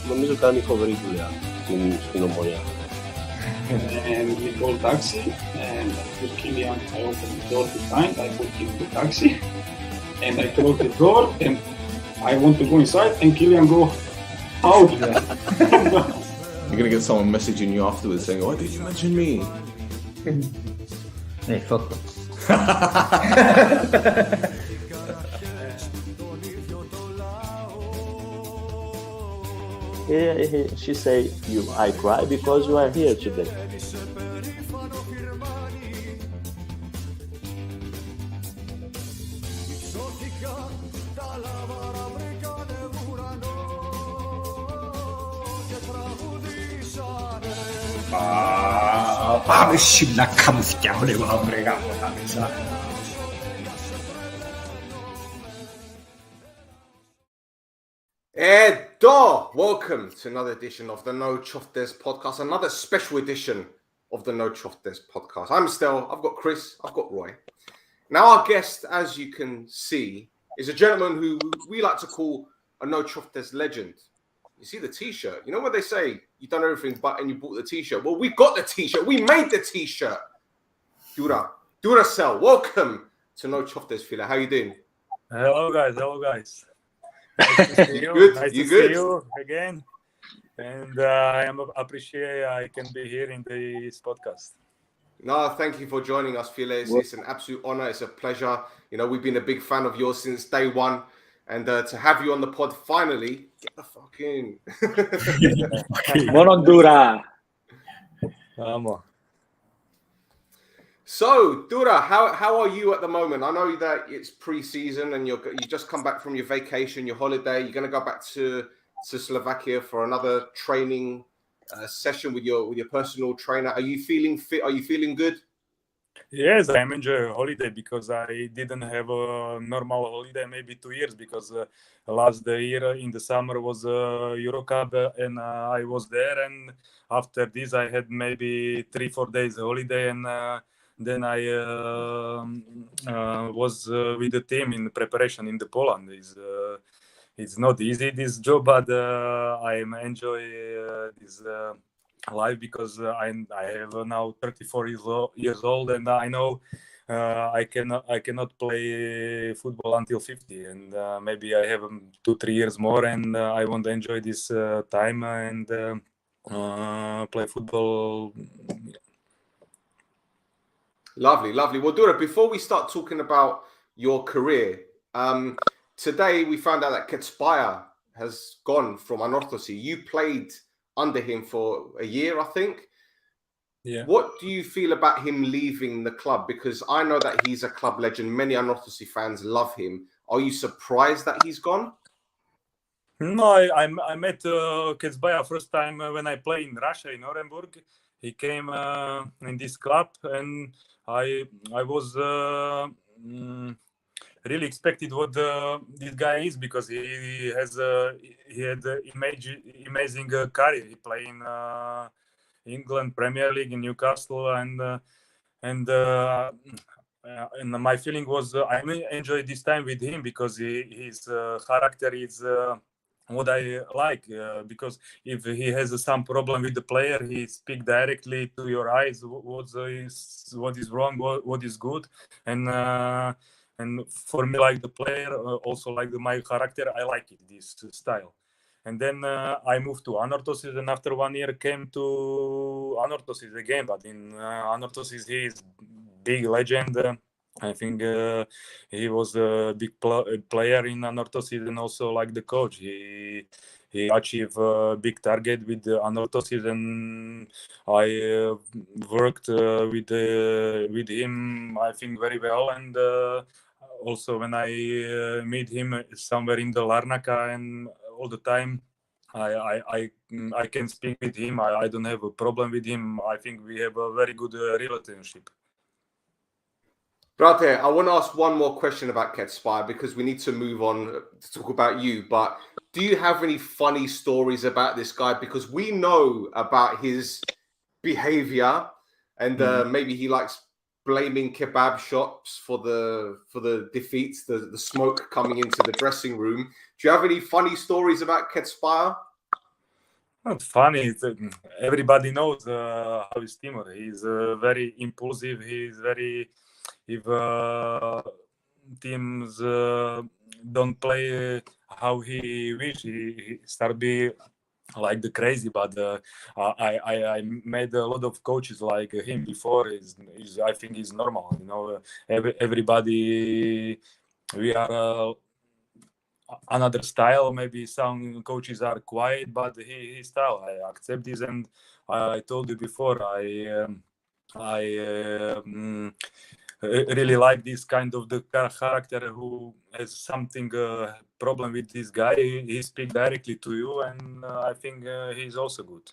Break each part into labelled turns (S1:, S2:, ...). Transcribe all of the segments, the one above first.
S1: νομίζω κάνει φοβερή δουλειά στην Ομόνοια.
S2: And we called taxi, and with Kilian, I opened the door behind, I put him in the taxi, and I closed the door, and I want to go inside, and Kilian go out.
S3: You're gonna get someone messaging you afterwards saying, "Why did you mention me?"
S4: Hey, fuck them.
S1: She say, I cry because you are here today.
S4: Πάμε σιλά καμουθιά, λίγο αμπρεγά, ποτάμισα.
S3: Welcome to another edition of the No Choftes podcast, another special edition of the No Choftes podcast. I'm Stel, I've got Chris, I've got Roy. Now our guest, as you can see, is a gentleman who we like to call a No Choftes legend. You see the t-shirt, you know what they say, you've done everything but and you bought the t-shirt. Well, we got the t-shirt, we made the t-shirt. Dura Stel, welcome to No Choftes, Fila. How you doing?
S5: Hello guys. Nice to see you.
S3: Good?
S5: Nice
S3: You
S5: to
S3: good?
S5: see you again. And I appreciate I can be here in this podcast.
S3: No, thank you for joining us, Fila. It's an absolute honor. It's a pleasure. You know, we've been a big fan of yours since day one. And to have you on the pod finally, get the fuck in.
S4: Monondura.
S5: Vamos.
S3: So, Dura, how are you at the moment? I know that it's pre-season and you just come back from your vacation, your holiday. You're going to go back to Slovakia for another training session with your personal trainer. Are you feeling fit? Are you feeling good?
S5: Yes, I'm enjoying holiday because I didn't have a normal holiday maybe 2 years because last year in the summer was Euro Cup and I was there, and after this I had maybe 3-4 days holiday, and then I was with the team in preparation in the Poland. It's not easy this job, but I enjoy this life because I have now 34 years old, and I know I cannot play football until 50, and maybe I have 2-3 years more, and I want to enjoy this time and play football.
S3: Lovely. Well, Dura, before we start talking about your career, today we found out that Ketsbaia has gone from Anorthosi. You played under him for a year, I think.
S5: Yeah.
S3: What do you feel about him leaving the club? Because I know that he's a club legend. Many Anorthosi fans love him. Are you surprised that he's gone?
S5: No, I met Ketsbaia first time when I played in Russia, in Orenburg. He came in this club, and I was really expected what this guy is, because he had amazing career. He played in England Premier League in Newcastle, and my feeling was I enjoyed this time with him because his character is what I like, because if he has some problem with the player, he speak directly to your eyes what is wrong, what is good, and for me, like the player, also like my character, I like it, this style. And then I moved to Anorthosis, and after 1 year came to Anorthosis again. But in Anorthosis, he is big legend. I think he was a big player in Anorthosis, and also like the coach. He achieved a big target with Anorthosis, and I worked with him, I think, very well. And also when I meet him somewhere in the Larnaca, and all the time I can speak with him. I don't have a problem with him. I think we have a very good relationship.
S3: Brate, I want to ask one more question about Ketsbaia because we need to move on to talk about you. But do you have any funny stories about this guy? Because we know about his behavior, and maybe he likes blaming kebab shops for the defeats, the smoke coming into the dressing room. Do you have any funny stories about Ketsbaia?
S5: Not funny. Everybody knows how is Timur. He's very impulsive. He's very if teams don't play how he wish, he start be like the crazy. But I made a lot of coaches like him before. Is I think is normal. Everybody we are. Another style. Maybe some coaches are quiet, but his style I accept this, and I told you before I really like this kind of the character who has something problem with this guy. He speak directly to you, and I think he's also good.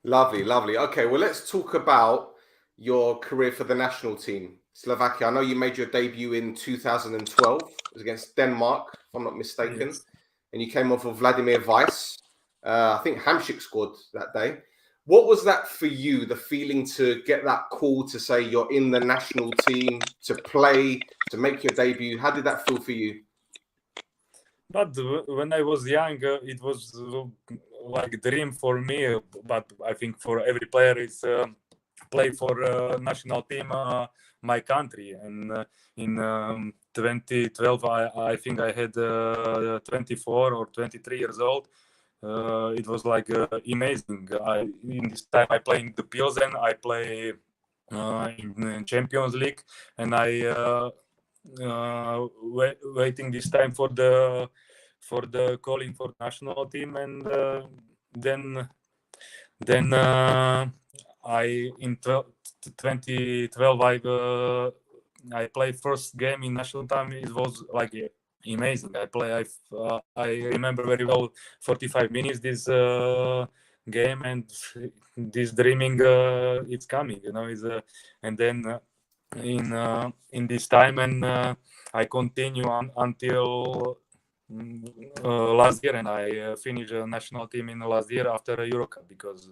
S3: Lovely, lovely. Okay, well, let's talk about your career for the national team, Slovakia. I know you made your debut in 2012. It was against Denmark, if I'm not mistaken.
S5: Yes.
S3: And you came off of Vladimir Weiss. I think Hamsik scored that day. What was that for you, the feeling to get that call to say you're in the national team, to play, to make your debut? How did that feel for you?
S5: But when I was young, it was like a dream for me. But I think for every player, it's play for national team, my country. And in 2012, I think I had 24 or 23 years old. It was like amazing. In this time, I play in the Pilsen. I play in Champions League, and I. Waiting this time for the calling for national team, and then I in 2012 I played first game in national team. It was like amazing. I remember very well 45 minutes this game, and this dreaming it's coming, is and then in this time, and I continue until last year, and I finished a national team in last year after a Euro Cup, because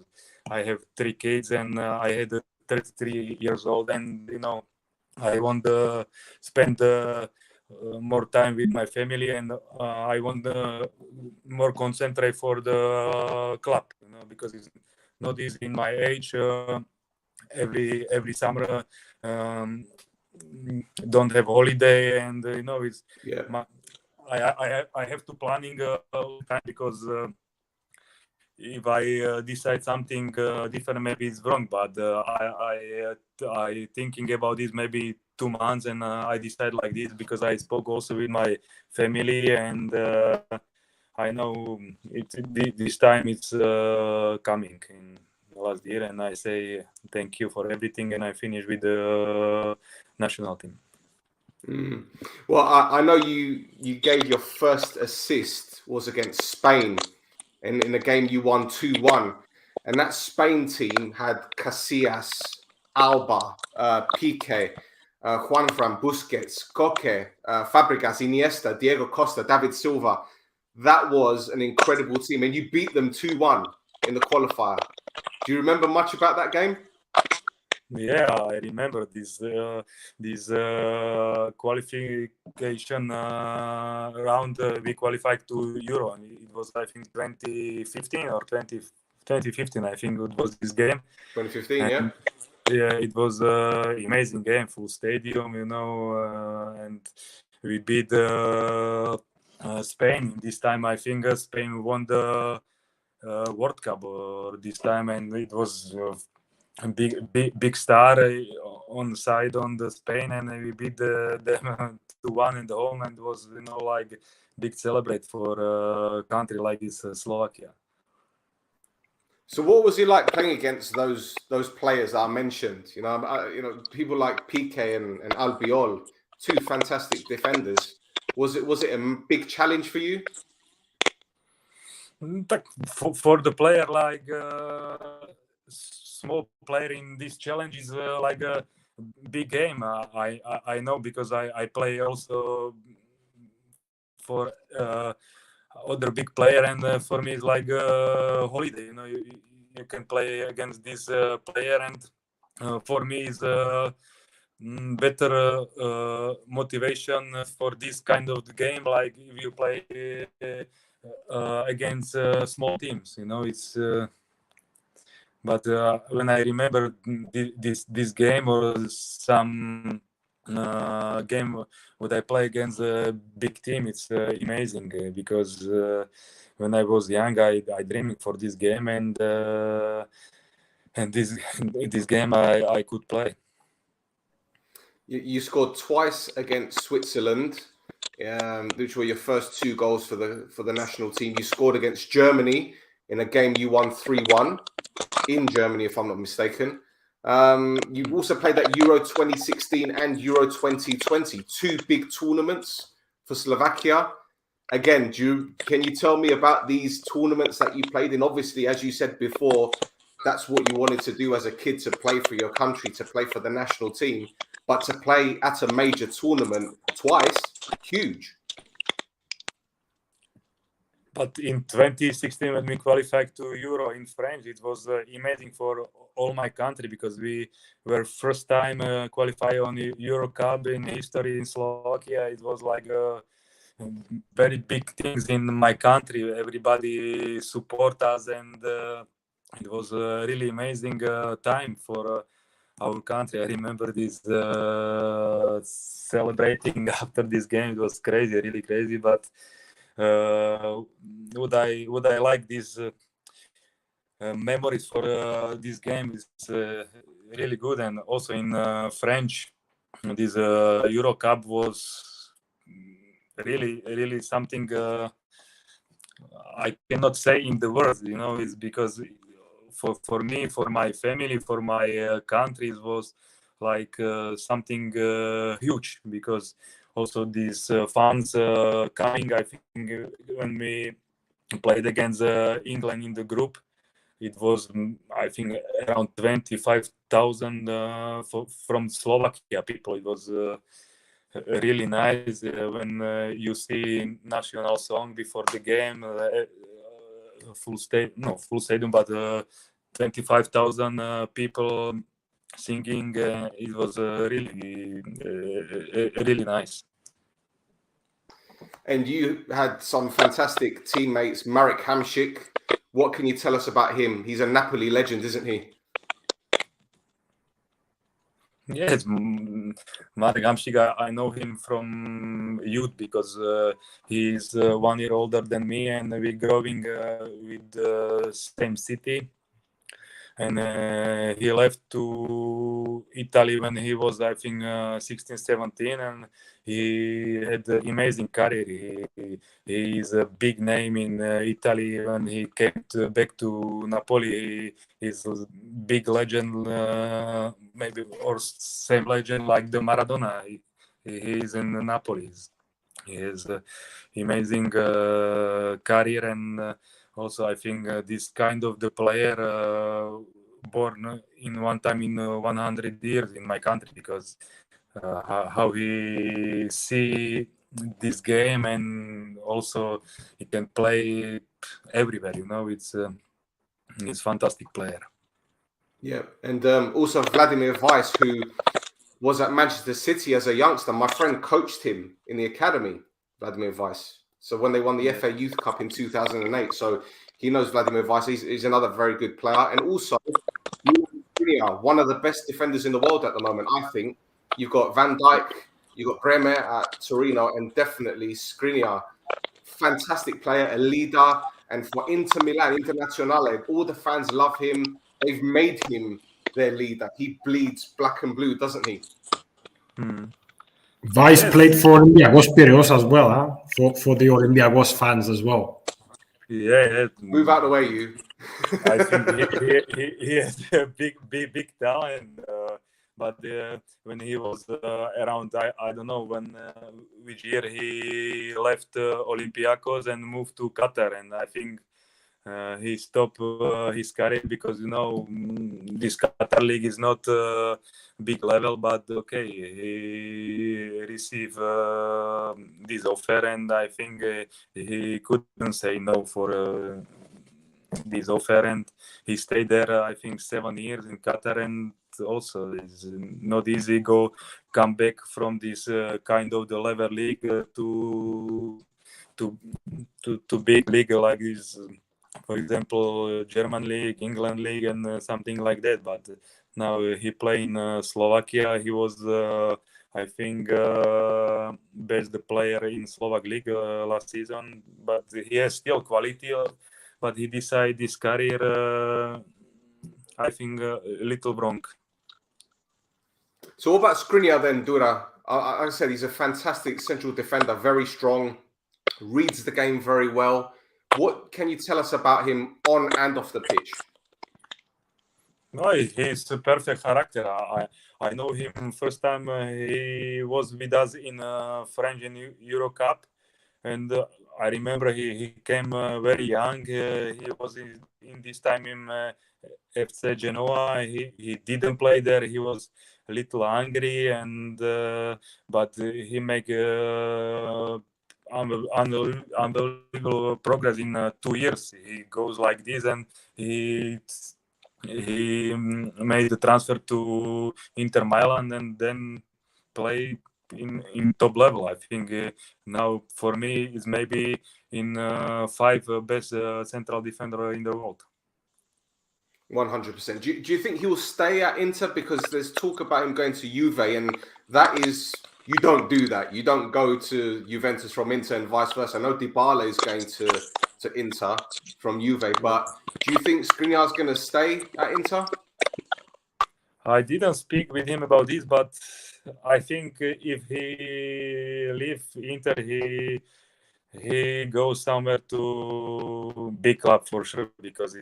S5: I have 3 kids, and I had 33 years old, and I want to spend more time with my family, and I want more concentrate for the club, because it's not easy in my age. Every summer don't have holiday, and it's I have to planning all the time, because if I decide something different, maybe it's wrong, but I thinking about this maybe 2 months, and I decide like this because I spoke also with my family, and I know this time it's coming in last year, and I say thank you for everything, and I finish with the national team.
S3: Well, I know you gave your first assist was against Spain, in a game you won 2-1, and that Spain team had Casillas, Alba, Piqué, Juanfran, Busquets, Coque, Fabregas, Iniesta, Diego Costa, David Silva. That was an incredible team, and you beat them 2-1 in the qualifier. Do you remember much about that game?
S5: Yeah, I remember this qualification round. We qualified to Euro, and it was, I think, 2015 or 2015. I think it was this game.
S3: 2015,
S5: and,
S3: yeah.
S5: Yeah, it was an amazing game, full stadium, and we beat Spain. This time, I think Spain won the World Cup this time, and it was a big star on side on the Spain, and we beat them 2-1 in the home, and it was like big celebrate for a country like this, Slovakia.
S3: So what was it like playing against those players I mentioned? People like Piqué and Albiol, 2 fantastic defenders. Was it a big challenge for you?
S5: For the player, like small player in this challenge is like a big game. I know, because I play also for other big player, and for me it's like a holiday. You can play against this player, and for me is better motivation for this kind of game. Like if you play against small teams. You know, it's. But when I remember this game or some game when I play against a big team, it's amazing because when I was young, I dreamed for this game, and this this game I could play.
S3: You scored twice against Switzerland, which were your first 2 goals for the national team. You scored against Germany in a game you won 3-1 in Germany, if I'm not mistaken. You've also played at Euro 2016 and Euro 2020, 2 big tournaments for Slovakia. Again, can you tell me about these tournaments that you played in? Obviously, as you said before, that's what you wanted to do as a kid, to play for your country, to play for the national team. But to play at a major tournament twice, huge.
S5: But in 2016, when we qualified to Euro in French, it was amazing for all my country because we were first time qualify on Euro Cup in history in Slovakia. It was like very big things in my country. Everybody support us, and it was a really amazing time for our country. I remember this celebrating after this game. It was crazy, really crazy. But would I like these memories for this game? Is really good, and also in French, this Euro Cup was really something I cannot say in the words. You know, it's because for me, for my family, for my country, it was like something huge, because also these fans coming. I think when we played against England in the group, it was, I think, around 25,000 from Slovakia people. It was really nice when you see national song before the game, full stadium, but 25,000 people singing. It was really nice.
S3: And you had some fantastic teammates, Marek Hamsik. What can you tell us about him? He's a Napoli legend, isn't he?
S5: Yes, Marek Hamsik, I know him from youth because he's 1 year older than me, and we're growing with the same city. And he left to Italy when he was, I think, 16, 17, and he had an amazing career. He is a big name in Italy. When he came back to Napoli, he's a big legend, maybe, or same legend like the Maradona. He is in Napoli. He has an amazing career, and also I think this kind of the player born in one time in 100 years in my country, because how he see this game, and also he can play everywhere. You know, he's fantastic player.
S3: Yeah, and also Vladimir Weiss, who was at Manchester City as a youngster. My friend coached him in the academy, Vladimir Weiss. So when they won the FA Youth Cup in 2008, so he knows Vladimir Weiss. He's another very good player. And also, Skriniar, one of the best defenders in the world at the moment, I think. You've got Van Dijk, you've got Bremer at Torino, and definitely Skriniar. Fantastic player, a leader. And for Inter Milan, Internazionale, all the fans love him. They've made him their leader. He bleeds black and blue, doesn't he?
S4: Weiss played for Olympiacos Piraeus as well, huh? For the Olympiacos fans as well.
S5: Yeah.
S3: Move out of the way, you.
S5: I think he has a big talent. But when he was around, I don't know which year he left Olympiacos and moved to Qatar, and I think he stopped his career because, you know, this Qatar league is not big level, but okay, he received this offer, and I think he couldn't say no for this offer, and he stayed there, I think, 7 years in Qatar. And also it's not easy come back from this kind of the level league to to big league like this, for example, German league, England league, and something like that. But now he play in Slovakia. He was, I think, best player in Slovak league last season. But he has still quality. But he decided his career, I think, a little wrong.
S3: So what about Skriniar then, Dura? I said he's a fantastic central defender, very strong, reads the game very well. What can you tell us about him on and off the pitch?
S5: No, he's a perfect character. I know him first time he was with us in French and Euro Cup, and I remember he came very young. He was in this time in FC Genoa. He didn't play there. He was a little angry, and but he make unbelievable progress in 2 years. He goes like this, and he made the transfer to Inter Milan and then play in top level. I think now for me is maybe in 5 best central defender in the world.
S3: 100%. Do you think he will stay at Inter? Because there's talk about him going to Juve, and that is, you don't do that. You don't go to Juventus from Inter and vice versa. I know Dybala is going to Inter from Juve, but do you think Skriniar's going to stay at Inter?
S5: I didn't speak with him about this, but I think if he leave Inter, he goes somewhere to big club for sure, because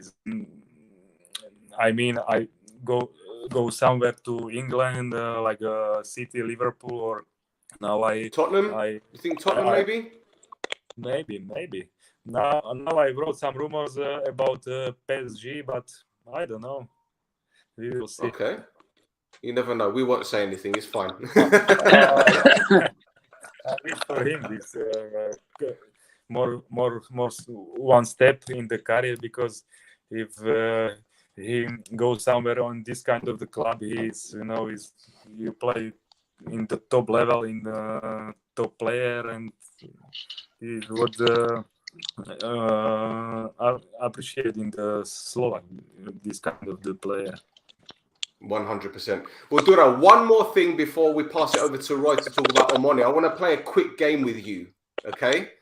S5: I go somewhere to England, like City, Liverpool, or now
S3: Tottenham? You think Tottenham maybe?
S5: Maybe. Now I wrote some rumors about PSG, but I don't know. We will see.
S3: Okay. You never know. We won't say anything. It's fine.
S5: At least for him, this more one step in the career, because if he goes somewhere on this kind of the club, you play in the top level, in the top player, and he would appreciate in the Slovak this kind of the player.
S3: 100%. Well, Dura, one more thing before we pass it over to Roy to talk about Omonoia. I want to play a quick game with you, okay?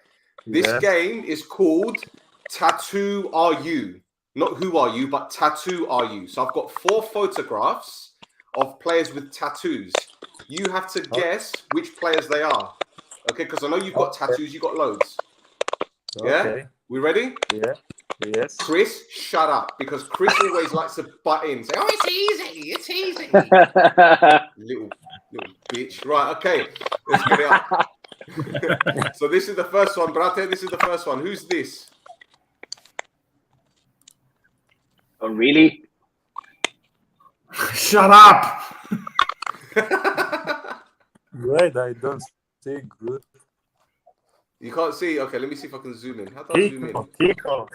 S3: This game is called Tattoo Are You? Not Who Are You, but Tattoo Are You? So I've got 4 photographs of players with tattoos. You have to guess which players they are, okay? Because I know you've got tattoos, you've got loads. Yeah?
S5: Okay.
S3: We ready?
S5: Yeah. Yes.
S3: Chris, shut up, because Chris always likes to butt in, say, "Oh, it's easy, it's easy." little bitch. Right, okay, let's get it up. So this is the first one, brate. This is the first one. Who's this?
S1: Oh, really?
S4: Shut up!
S5: Wait, I don't see good.
S3: You can't see? Okay, let me see if I can zoom in. How do I zoom in?
S5: Kiko,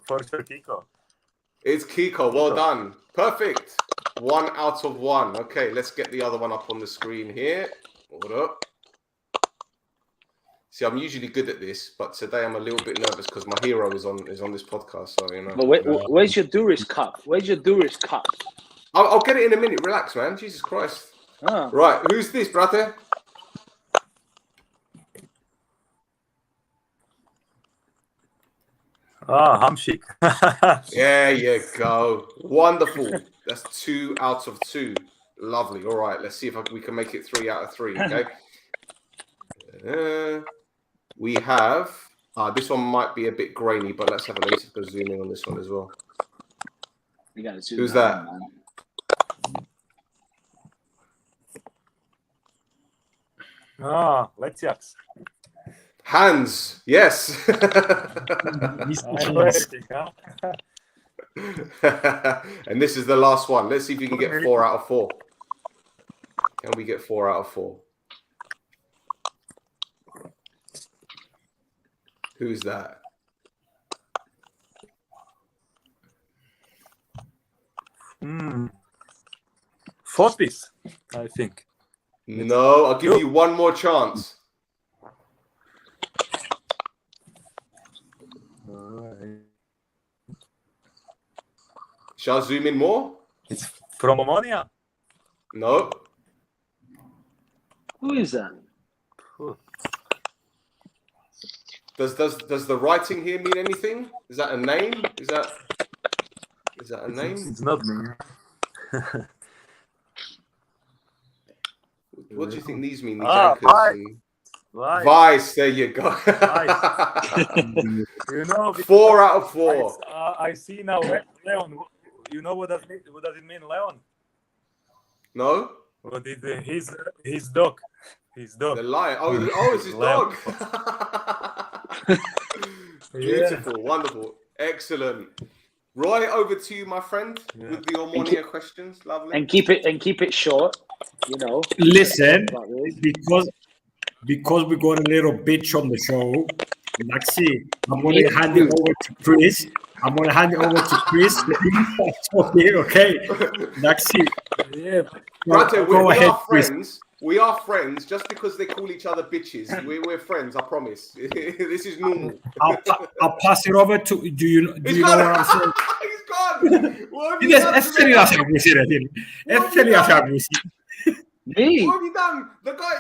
S5: for sure, Kiko.
S3: It's Kiko. Well done. Perfect. 1 out of 1. Okay, let's get the other one up on the screen here. Hold up. See, I'm usually good at this, but today I'm a little bit nervous because my hero is on this podcast. So, you know.
S1: But where's your Duris cup? Where's your Duris cup?
S3: I'll get it in a minute. Relax, man. Jesus Christ.
S1: Ah.
S3: Right, who's this, brother?
S5: Hamsik.
S3: There you go. Wonderful. That's 2 out of 2. Lovely. All right, let's see if we can make it 3 out of 3. Okay. We have. This one might be a bit grainy, but let's have a look at the zoom in on this one as well.
S1: You gotta zoom
S3: Who's
S1: out,
S3: that?
S5: Man. Leciaks.
S3: Hans. Yes. And this is the last one. Let's see if you can get 4 out of 4. Can we get 4 out of 4? Who's that?
S5: Fotis, I think.
S3: No, I'll give you one more chance. Shall I zoom in more?
S5: It's from Omonoia.
S3: No.
S1: Who is that?
S3: Does the writing here mean anything? Is that a name? Is that a name?
S5: It's not me.
S3: What do you think these mean? These
S5: Ah,
S3: anchors
S5: Weiss.
S3: and
S5: Weiss.
S3: Weiss. There you go.
S5: You know,
S3: 4 out of 4.
S5: I see now Leon. You know what does it mean, Leon?
S3: No.
S5: What is his dog? His dog.
S3: The lion. Oh, it's his dog. Beautiful, wonderful, excellent. Roy, over to you, my friend, with the Omonoia questions. Lovely.
S1: And keep it short. You know.
S4: Listen, because we got a little bitch on the show. Maxi, I'm going to hand it over to Chris. Okay. Maxi.
S5: Yeah.
S3: Brother,
S4: Go
S3: we
S4: ahead,
S3: are
S4: Chris.
S3: friends. We are friends just because they call each other bitches. We're friends, I promise. This is normal.
S4: I'll pass it over to. Do you know what I'm saying?
S3: He's gone. What have you
S4: Yes,
S3: done?
S4: Estelia se
S1: Me?
S3: What have you done? The guy.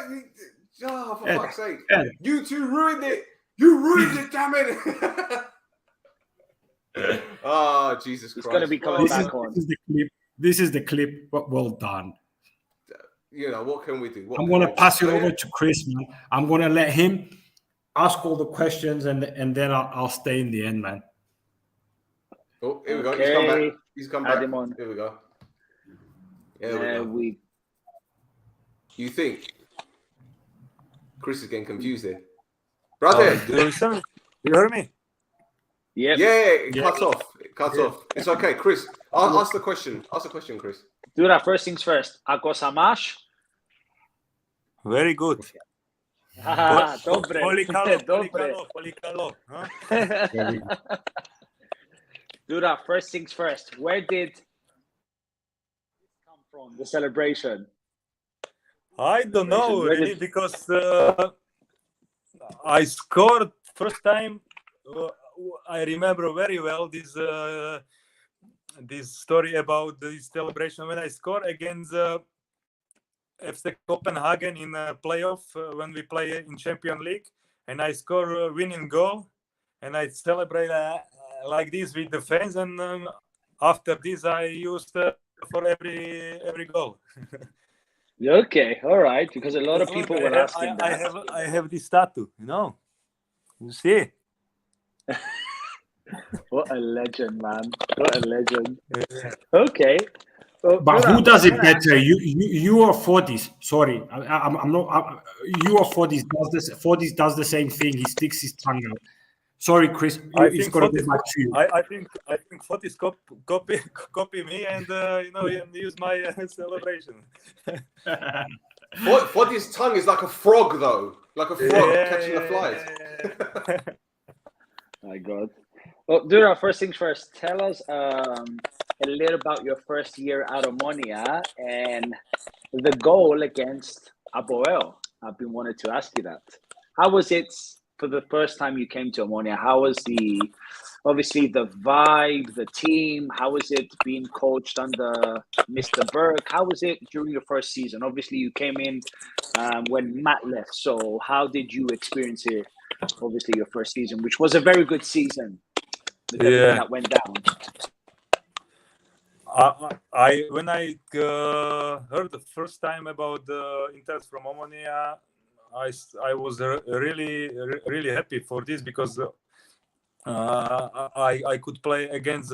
S3: Oh, for fuck's sake!
S4: Ed.
S3: You two ruined it. You ruined it. Damn it! Oh, Jesus Christ!
S1: It's gonna be coming back on.
S4: This is the clip. Well done.
S3: You know, what can we do?
S4: I'm going to pass it over to Chris, man. I'm going to let him ask all the questions, and then I'll stay in the end, man.
S3: Oh, here we go.
S1: Okay.
S3: He's come
S1: Add
S3: back.
S1: him on.
S3: Here we go. There we go. You think Chris is getting confused here? Brother!
S5: You heard me?
S1: Yep.
S3: Yeah, it cuts off. It cuts off. It's okay, Chris. Ask the question. Ask the question, Chris.
S1: Dura, first things first. Ako samash?
S5: Very good.
S1: Dobre.
S5: Polikalo. Huh?
S1: Dura, first things first. Where did this come from, the celebration?
S5: I don't know really because I scored first time. I remember very well this story about this celebration when I scored against FC Copenhagen in a playoff when we play in Champions League, and I score a winning goal, and I celebrate like this with the fans, and after this I used for every goal.
S1: Okay, all right, because a lot of people were asking that.
S5: I have this tattoo, you know. You see?
S1: What a legend, man! What a legend. Yeah. Okay. Well,
S4: but who does it better? You or Fortis? Sorry, I'm not. You or Fortis does this. Fortis does the same thing. He sticks his tongue out. Sorry, Chris. He's got to go back to you.
S5: I think Fortis copy me and use my celebration.
S3: Fortis' tongue is like a frog, though, like a frog catching the flies.
S1: My God. Well, Dura, first things first, tell us a little about your first year at Omonoia and the goal against Apoel. I've been wanting to ask you that. How was it for the first time you came to Omonoia? How was obviously the vibe, the team? How was it being coached under Mr. Burke? How was it during your first season? Obviously, you came in when Matt left. So how did you experience it? Obviously, your first season, which was a very good season. That went down.
S5: When I heard the first time about the interest from Omonoia, I was really happy for this because I could play against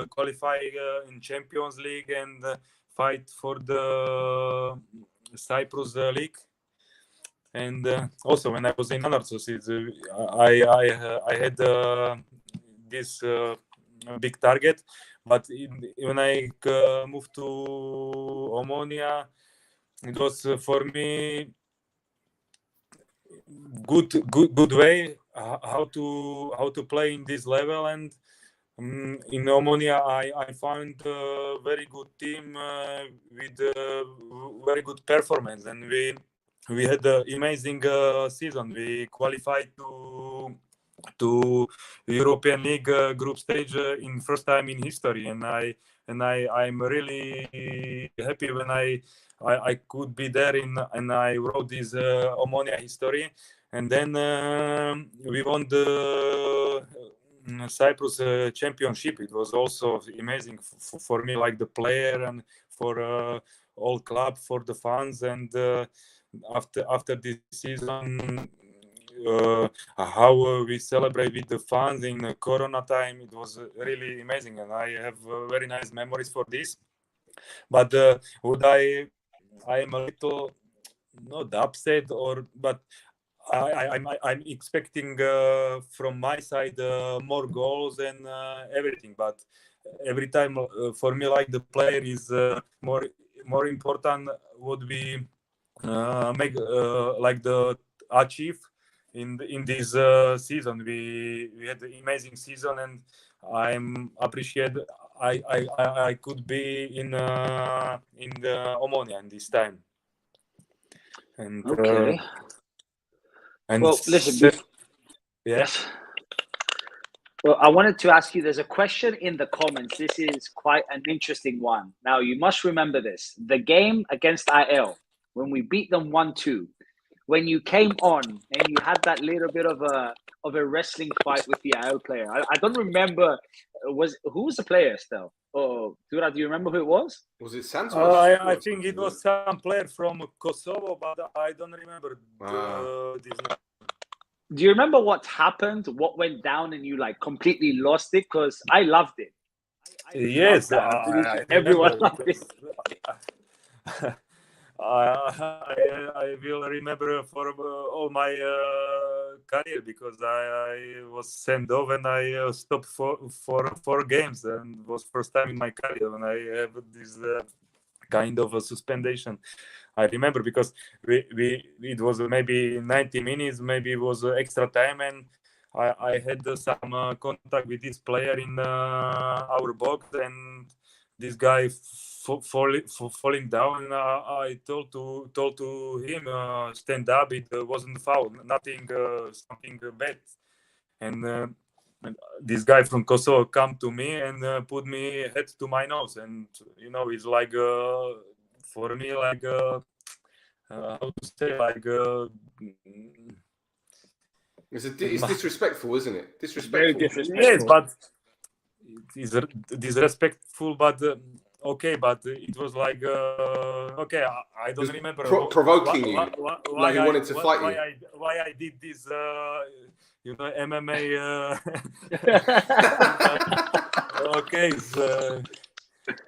S5: qualify in Champions League and fight for the Cyprus League. And also when I was in Anarchos, I had this big target, but when I moved to Omonoia, it was for me good way how to play in this level. And in Omonoia I found a very good team with very good performance, and we had an amazing season. We qualified to to European League group stage in first time in history, and I'm really happy when I could be there and I wrote this Omonoia history, and then we won the Cyprus championship. It was also amazing for me, like the player, and for all club, for the fans, and after this season. How we celebrate with the fans in Corona time, it was really amazing, and I have very nice memories for this. But would I am a little not upset, but I'm expecting from my side more goals and everything. But every time for me, like the player is more important. What we make like the achieve in this season. We had an amazing season, and I'm appreciate I could be in the Omonoia in this time. And
S1: Okay.
S5: and
S1: Well, listen.
S5: yes.
S1: Well, I wanted to ask you, there's a question in the comments. This is quite an interesting one. Now, you must remember this. The game against IL, when we beat them 1-2, when you came on and you had that little bit of a wrestling fight with the IL player. I don't remember, who was the player, Stel? Oh, Dura, do you remember who it was?
S3: Was it Santos?
S5: I think it was some player from Kosovo, but I don't remember this name.
S1: Do you remember what happened, what went down, and you like completely lost it? Because I loved it.
S5: Yes,
S1: everyone loved it.
S5: I will remember for all my career, because I was sent off and I stopped for 4 games, and it was first time in my career when I have this kind of a suspension. I remember because it was maybe 90 minutes, maybe it was extra time, and I had some contact with this player in our box, and this guy falling down. And I told to him stand up. It wasn't foul, nothing, something bad, and this guy from Kosovo come to me and put me head to my nose, and it's like for me like how to say, like
S3: it's disrespectful, isn't it? Disrespectful.
S1: Very disrespectful.
S5: Yes, but it is disrespectful, but okay, but it was like okay, I don't remember
S3: provoking you, like he wanted to fight you.
S5: Why I did this MMA okay, so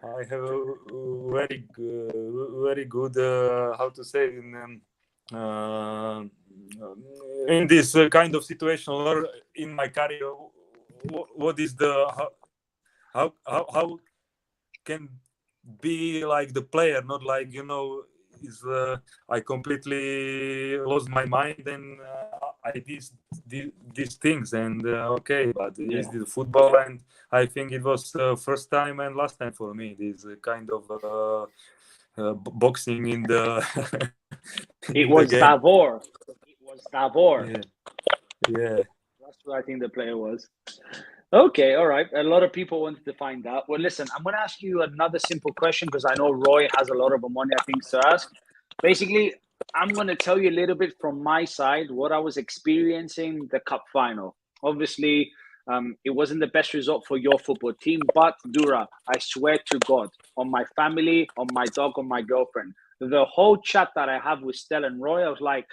S5: I have a very good how to say in this kind of situation, or in my career, what is the how can be like the player, not like is I completely lost my mind, and I did these things, and okay, but it's the football, and I think it was first time and last time for me, this kind of boxing in the
S1: it was Davor. It was Davor.
S5: Yeah.
S1: That's what I think the player was. Okay, all right. A lot of people wanted to find out. Well, listen, I'm going to ask you another simple question, because I know Roy has a lot of Omonoia things to ask. Basically, I'm going to tell you a little bit from my side what I was experiencing the cup final. Obviously, it wasn't the best result for your football team, but Dura, I swear to God, on my family, on my dog, on my girlfriend, the whole chat that I have with Stel and Roy, I was like,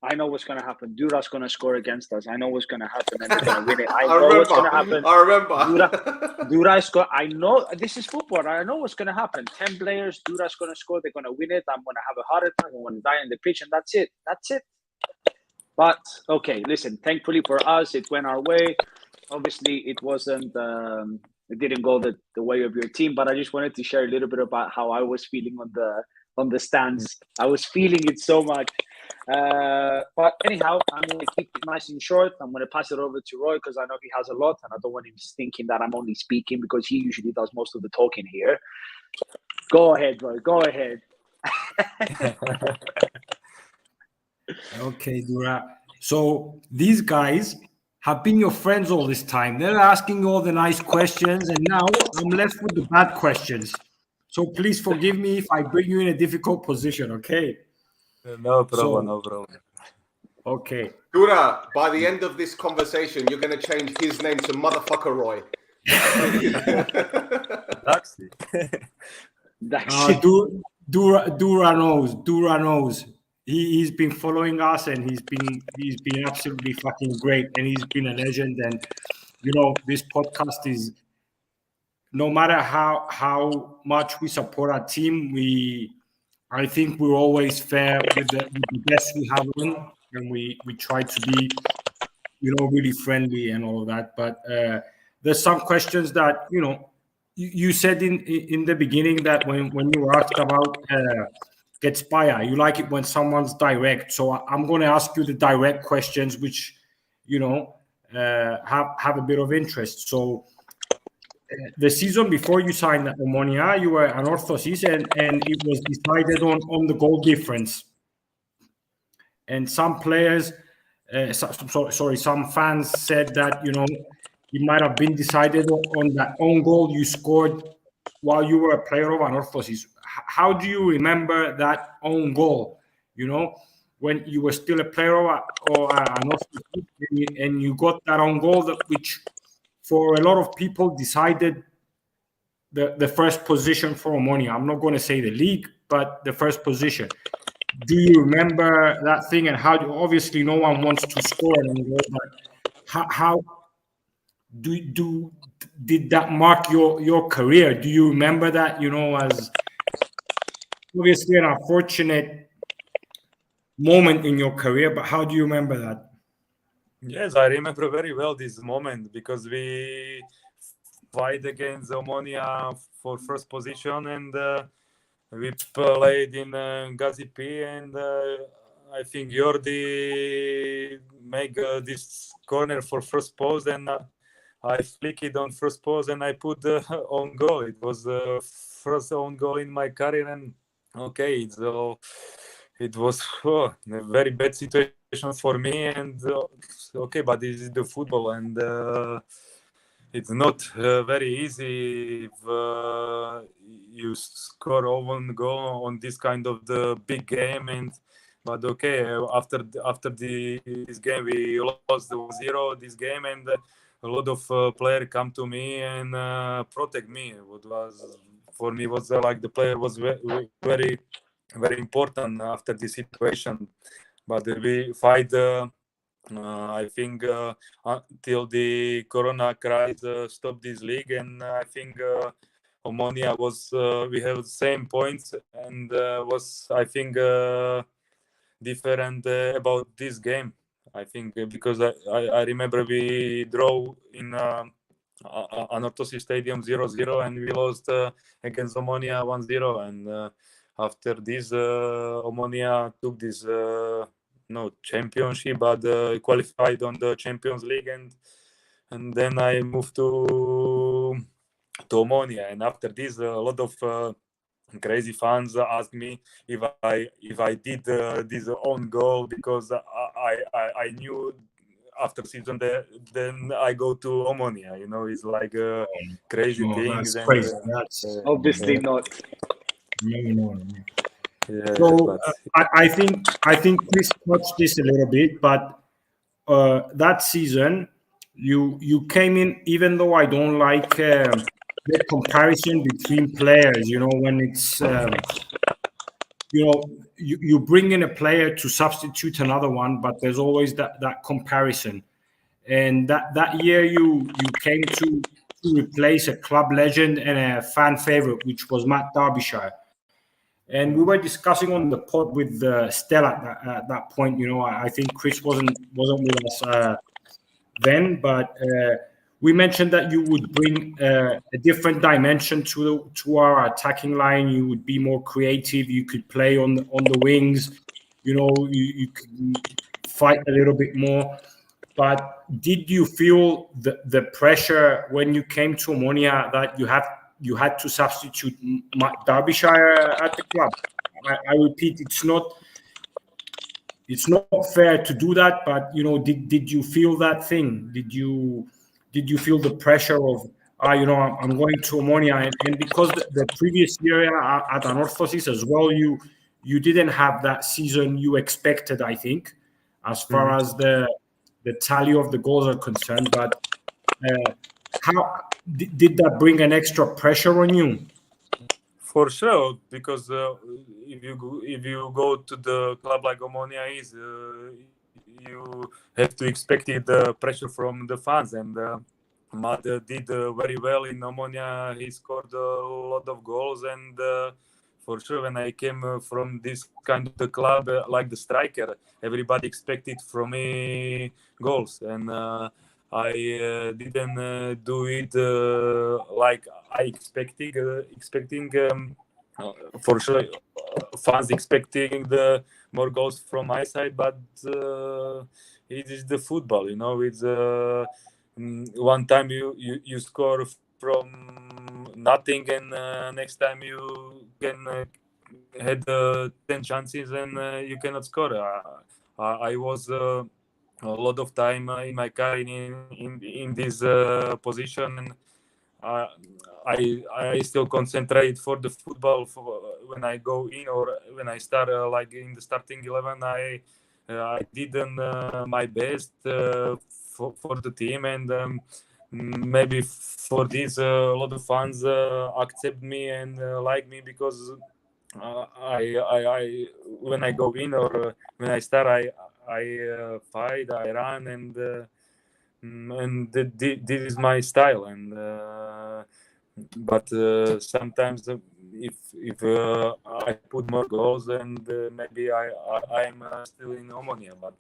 S1: I know what's going to happen. Dura's going to score against us. I know what's going to happen, and they're going to win it. I know what's going to happen.
S3: I remember.
S1: Dura is I know this is football. I know what's going to happen. 10 players, Dura's going to score. They're going to win it. I'm going to have a heart attack. I'm going to die on the pitch, and that's it. That's it. But, okay, listen, thankfully for us, it went our way. Obviously, it wasn't, it didn't go the way of your team, but I just wanted to share a little bit about how I was feeling on the stands. I was feeling it so much. But anyhow, I'm going to keep it nice and short. I'm going to pass it over to Roy, because I know he has a lot, and I don't want him thinking that I'm only speaking, because he usually does most of the talking here. Go ahead, Roy. Go ahead.
S4: Okay, Dura. So these guys, have been your friends all this time. They're asking all the nice questions, and now I'm left with the bad questions. So please forgive me if I bring you in a difficult position, okay?
S5: No problem, no problem.
S4: Okay.
S3: Dura, by the end of this conversation, you're going to change his name to Motherfucker Roy.
S5: Taxi.
S4: Dura knows. He's been following us, and he's been absolutely fucking great, and he's been a legend. And you know, this podcast is, no matter how much we support our team, I think we're always fair with the best we have on, and we try to be, you know, really friendly and all of that. But there's some questions that, you know, you said in the beginning that when you were asked about Ketsbaia, you like it when someone's direct. So I'm going to ask you the direct questions, which, you know, have a bit of interest. So the season before you signed at Omonoia, you were an orthosis, and it was decided on the goal difference. And some players, some fans said that, you know, it might have been decided on that own goal you scored while you were a player of an orthosis. How do you remember that own goal? You know, when you were still a player of an orthosis, and you got that own goal, which for a lot of people decided the first position for Omonoia. I'm not going to say the league, but the first position. Do you remember that thing? And obviously no one wants to score an own goal, but how did that mark your career? Do you remember that, you know, as obviously an unfortunate moment in your career, but how do you remember that?
S5: Yes, I remember very well this moment, because we fight against Omonoia for first position, and we played in Gazipi, and I think Jordi make this corner for first post, and I flick it on first post, and I put the own goal. It was the first own goal in my career, and okay, so it was a very bad situation for me, and okay, but this is the football, and it's not very easy if you score own goal on this kind of the big game. And but okay, after this game we lost 1-0 this game, and a lot of players come to me and protect me. What was for me was like the player was very very important after this situation. But we fight, I think, until the Corona crisis stopped this league, and I think Omonoia was we have the same points, and was, I think, different about this game. I think because I remember we draw in Anorthosis Stadium 0-0, and we lost against Omonoia 1-0, and after this Omonoia took this championship, but qualified on the Champions League, and then I moved to Omonoia, and after this a lot of crazy fans asked me if I did this own goal, because I knew after season then I go to Omonoia. You know, it's like crazy things.
S4: That's crazy. That's
S1: obviously not.
S4: No.
S5: Yeah,
S4: so I think Chris touched this a little bit, but that season you came in, even though I don't like the comparison between players. You know, when it's you know, you bring in a player to substitute another one, but there's always that comparison. And that year you came to replace a club legend and a fan favorite, which was Matt Derbyshire. And we were discussing on the pod with Stel at that point. You know, I think Chris wasn't with us then, but we mentioned that you would bring a different dimension to our attacking line. You would be more creative. You could play on the wings. You know, you could fight a little bit more. But did you feel the pressure when you came to Omonoia that you had to substitute Derbyshire at the club? I repeat, it's not it's not fair to do that. But did you feel that thing? Did you feel the pressure of I'm going to Omonia, and because the previous year at Anorthosis as well, you didn't have that season you expected, I think, as far as the tally of the goals are concerned. But how did that bring an extra pressure on you?
S5: For sure, because if you go to the club like Omonia is, you have to expect the pressure from the fans. And Mad did very well in Omonia. He scored a lot of goals, and for sure, when I came from this kind of the club, like the striker, everybody expected from me goals, and I didn't do it like I expecting. For sure, fans expecting the more goals from my side, but it is the football, It's one time you score from nothing, and next time you can had 10 chances and you cannot score. I was a lot of time in my career in this position, and I still concentrate for the football when I go in or when I start like in the starting 11. I didn't my best for the team, and maybe for this a lot of fans accept me and like me, because I when I go in or when I start, I fight, I run, and this is my style. And but sometimes if I put more goals, and maybe I'm still in Omonia, but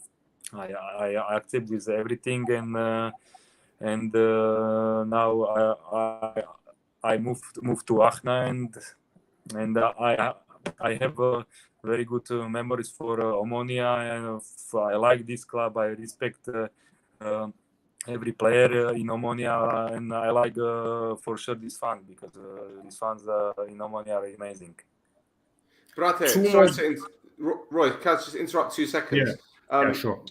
S5: I accept this everything, and now I moved to Achna, and I have very good memories for Omonia, and I like this club. I respect every player in Omonia, and I like for sure this fans, because these fans in Omonia are amazing.
S3: Roy, can I just interrupt 2 seconds?
S4: Yeah, sure.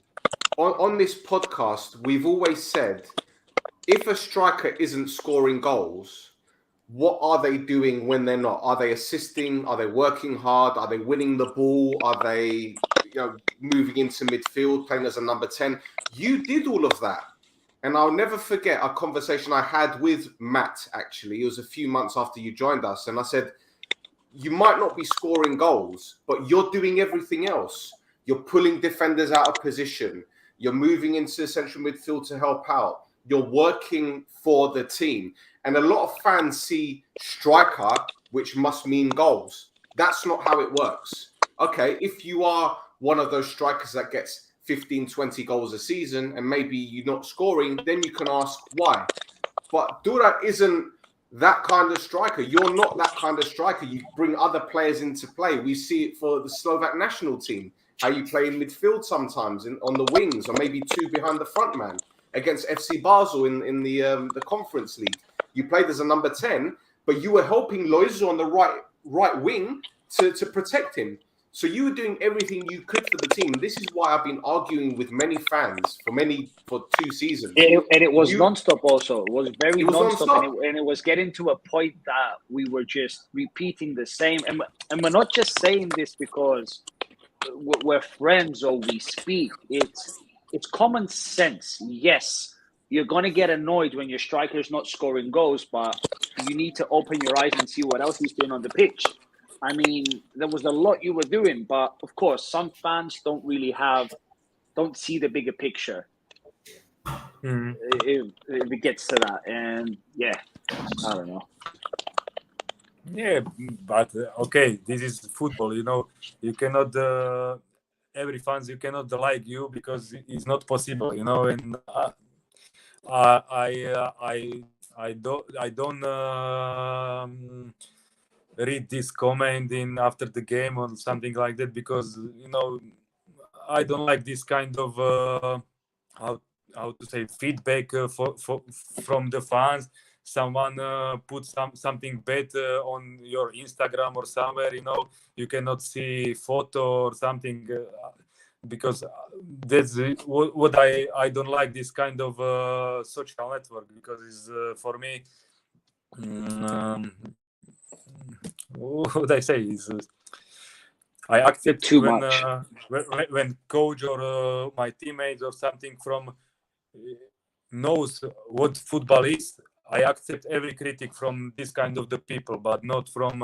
S3: On this podcast, we've always said, if a striker isn't scoring goals, what are they doing when they're not? Are they assisting? Are they working hard? Are they winning the ball? Are they moving into midfield, playing as a number 10? You did all of that. And I'll never forget a conversation I had with Matt, actually. It was a few months after you joined us. And I said, you might not be scoring goals, but you're doing everything else. You're pulling defenders out of position. You're moving into the central midfield to help out. You're working for the team. And a lot of fans see striker, which must mean goals. That's not how it works. Okay, if you are one of those strikers that gets 15, 20 goals a season, and maybe you're not scoring, then you can ask why. But Dura isn't that kind of striker. You're not that kind of striker. You bring other players into play. We see it for the Slovak national team, how you play in midfield sometimes on the wings, or maybe two behind the front man. Against FC Basel in the Conference League, you played as a number 10, but you were helping Loizo on the right wing to protect him. So you were doing everything you could for the team. And this is why I've been arguing with many fans for 2 seasons.
S1: And it was non-stop also. It was very non-stop.
S3: Non-stop.
S1: And it was getting to a point that we were just repeating the same. And we're not just saying this because we're friends or we speak. It's common sense. Yes, you're going to get annoyed when your striker's not scoring goals, but you need to open your eyes and see what else he's doing on the pitch. I mean, there was a lot you were doing, but of course, some fans don't see the bigger picture. If it gets to that. And yeah, I don't know.
S5: Yeah, but okay, this is football, you cannot every fans, you cannot like you, because it's not possible, and I don't read this comment in after the game or something like that, because I don't like this kind of how to say feedback from the fans. Someone put something bad on your Instagram or somewhere, you cannot see photo or something. because that's what I don't like, this kind of social network, because it's for me, what I say is I accept
S1: Too much.
S5: When coach or my teammates or something from knows what football is. I accept every critic from this kind of the people, but not from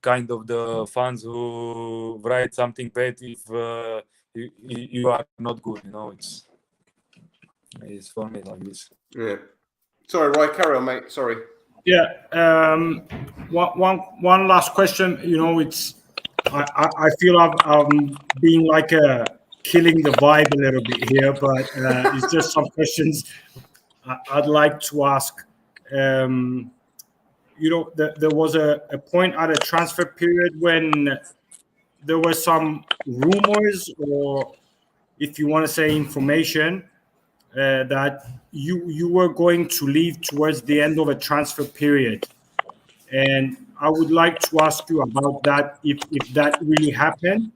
S5: kind of the fans who write something bad if you are not good. It's for me like this.
S3: Yeah. Sorry, Roy, carry on, mate. Sorry.
S4: Yeah. One last question. It's I feel I'm being like killing the vibe a little bit here, but it's just some questions I'd like to ask. There was a point at a transfer period when there were some rumors, or if you want to say information, that you were going to leave towards the end of a transfer period. And I would like to ask you about that, if that really happened,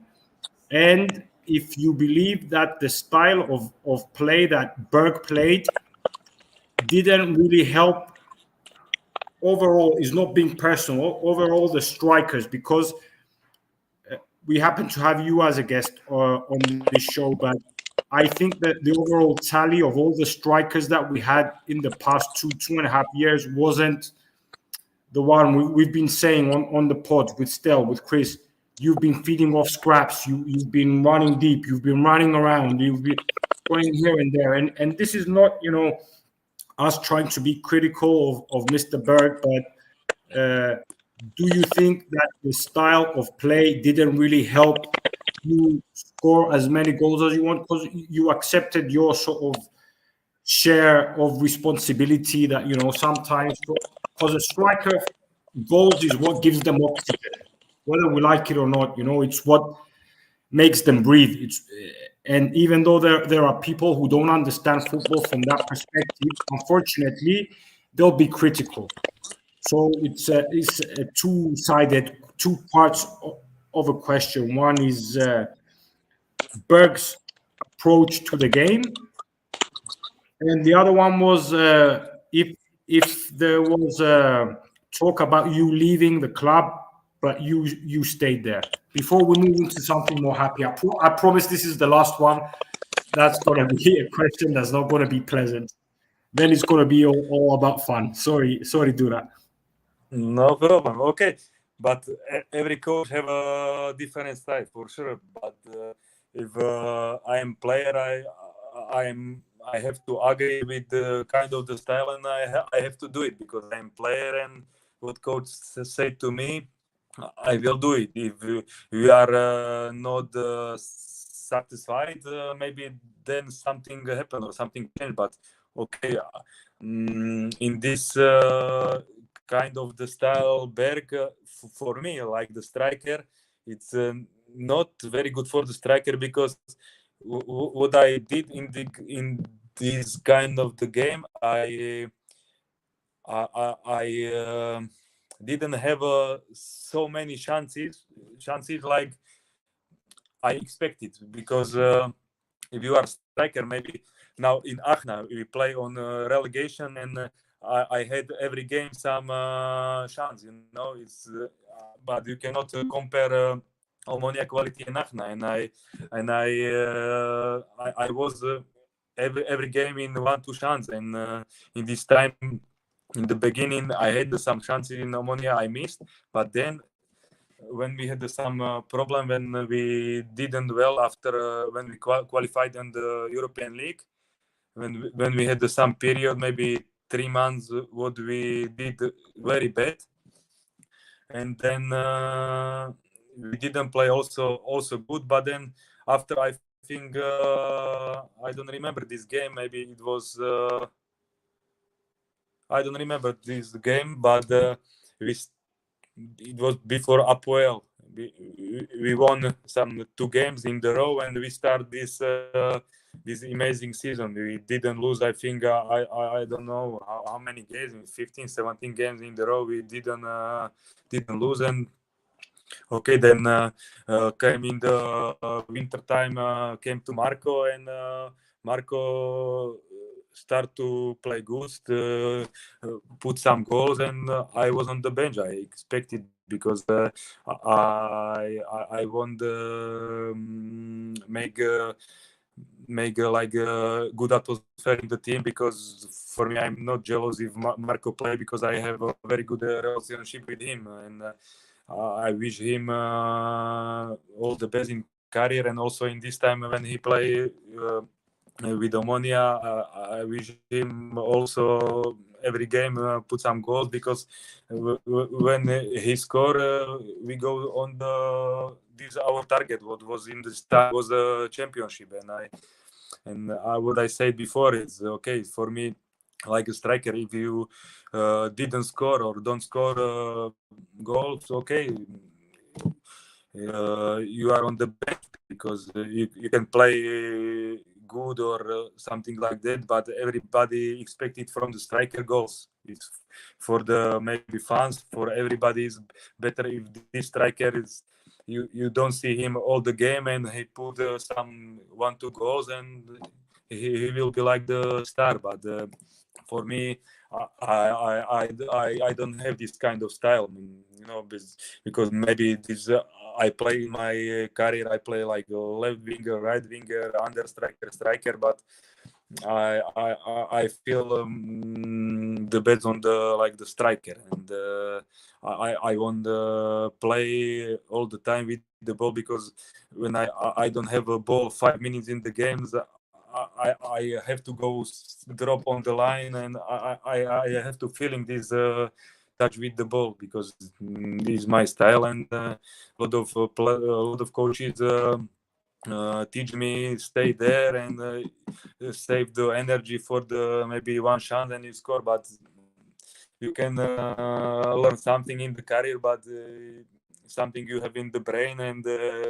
S4: and if you believe that the style of play that Berg played didn't really help overall, is not being personal, overall the strikers, because we happen to have you as a guest on this show, but I think that the overall tally of all the strikers that we had in the past 2.5 years wasn't the one we've been saying on the pod with Stel, with Chris. You've been feeding off scraps. You've been running deep. You've been running around. You've been going here and there. And this is not, us trying to be critical of Mr. Berg, but do you think that the style of play didn't really help you score as many goals as you want, because you accepted your sort of share of responsibility that, sometimes, because a striker, goals is what gives them oxygen, whether we like it or not. It's what makes them breathe. And even though there are people who don't understand football from that perspective, unfortunately, they'll be critical. So it's a two-sided, two parts of a question. One is Berg's approach to the game, and the other one was if there was talk about you leaving the club, but you stayed there. Before we move into something more happy, I promise this is the last one. That's going to be a question that's not going to be pleasant. Then it's going to be all about fun. Sorry, Dura.
S5: No problem. Okay, but every coach have a different style for sure. But if I am player, I have to agree with the kind of the style, and I have to do it because I'm player, and what coach said to me, I will do it. If you are not satisfied, maybe then something happen or something change. But okay, in this kind of the style Berg, for me, like the striker, it's not very good for the striker, because what I did in this kind of the game, I didn't have so many chances like I expected, because if you are striker, maybe now in Aachen we play on relegation, and I had every game some chance, it's but you cannot compare Omonoia quality in Aachen, and I was every game in 1-2 chance, and in this time in the beginning I had some chances in Omonoia I missed, but then when we had some problem, when we didn't well after when we qualified in the European League, when we had some period, maybe 3 months, what we did very bad, and then we didn't play also good. But then after, I think I don't remember this game, maybe it was I don't remember this game, but it was before Apoel. We won some 2 games in the row, and we start this amazing season. We didn't lose. I think I don't know how many games, 15, 17 games in the row. We didn't lose, and Okay, then came in the winter time, came to Marco, and Marco start to play good, put some goals, and I was on the bench. I expected because I want make like a good atmosphere in the team, because for me, I'm not jealous if Marco play, because I have a very good relationship with him, and I wish him all the best in career, and also in this time when he play with Omonia, I wish him also every game put some goals, because when he score, we go on this our target. What was in this time was the championship, and what I said before is okay for me. Like a striker, if you didn't score or don't score goals, okay, you are on the bench, because you can play good or something like that, but everybody expected from the striker goals. It's for the maybe fans, for everybody is better if this striker is you don't see him all the game and he put some 1-2 goals, and he will be like the star. But for me, I don't have this kind of style. I mean, because maybe this I play in my career. I play like a left winger, right winger, under striker. But I feel the best on the striker, and I want to play all the time with the ball, because when I don't have a ball 5 minutes in the games, I have to go drop on the line, and I have to feeling this touch with the ball, because this is my style, and a lot of coaches teach me stay there and save the energy for the maybe one shot and you score. But you can learn something in the career, but something you have in the brain, and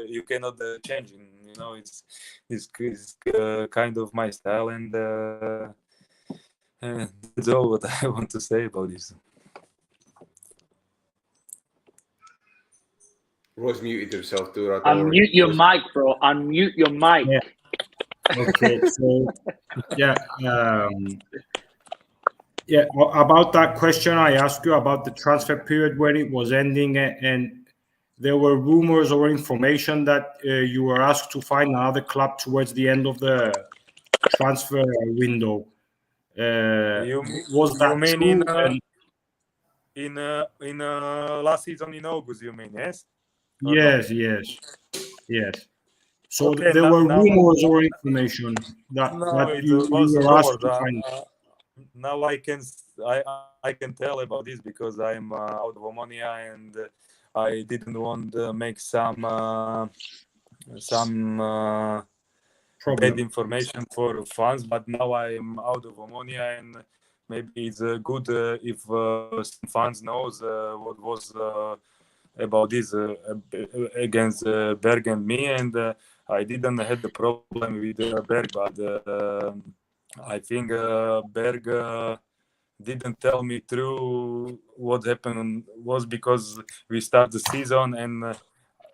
S5: you cannot change. It's kind of my style, and that's all what I want to say about this.
S3: Roy's muted himself, Dura.
S1: Unmute your mic, bro. Unmute your mic.
S4: Yeah. Okay, so yeah, about that question I asked you about the transfer period when it was ending, and there were rumors or information that you were asked to find another club towards the end of the transfer window. Was that true?
S5: In last season in August, you mean? Yes.
S4: Yes. So
S5: okay,
S4: there were rumors or information that you were asked to find.
S5: Now I can tell about this, because I'm out of Omonia, and I didn't want to make some bad information for fans. But now I'm out of Omonia, and maybe it's good if some fans knows what was about this against Berg and me, and I didn't have the problem with Berg, but I think Berg didn't tell me through what happened was because we start the season, and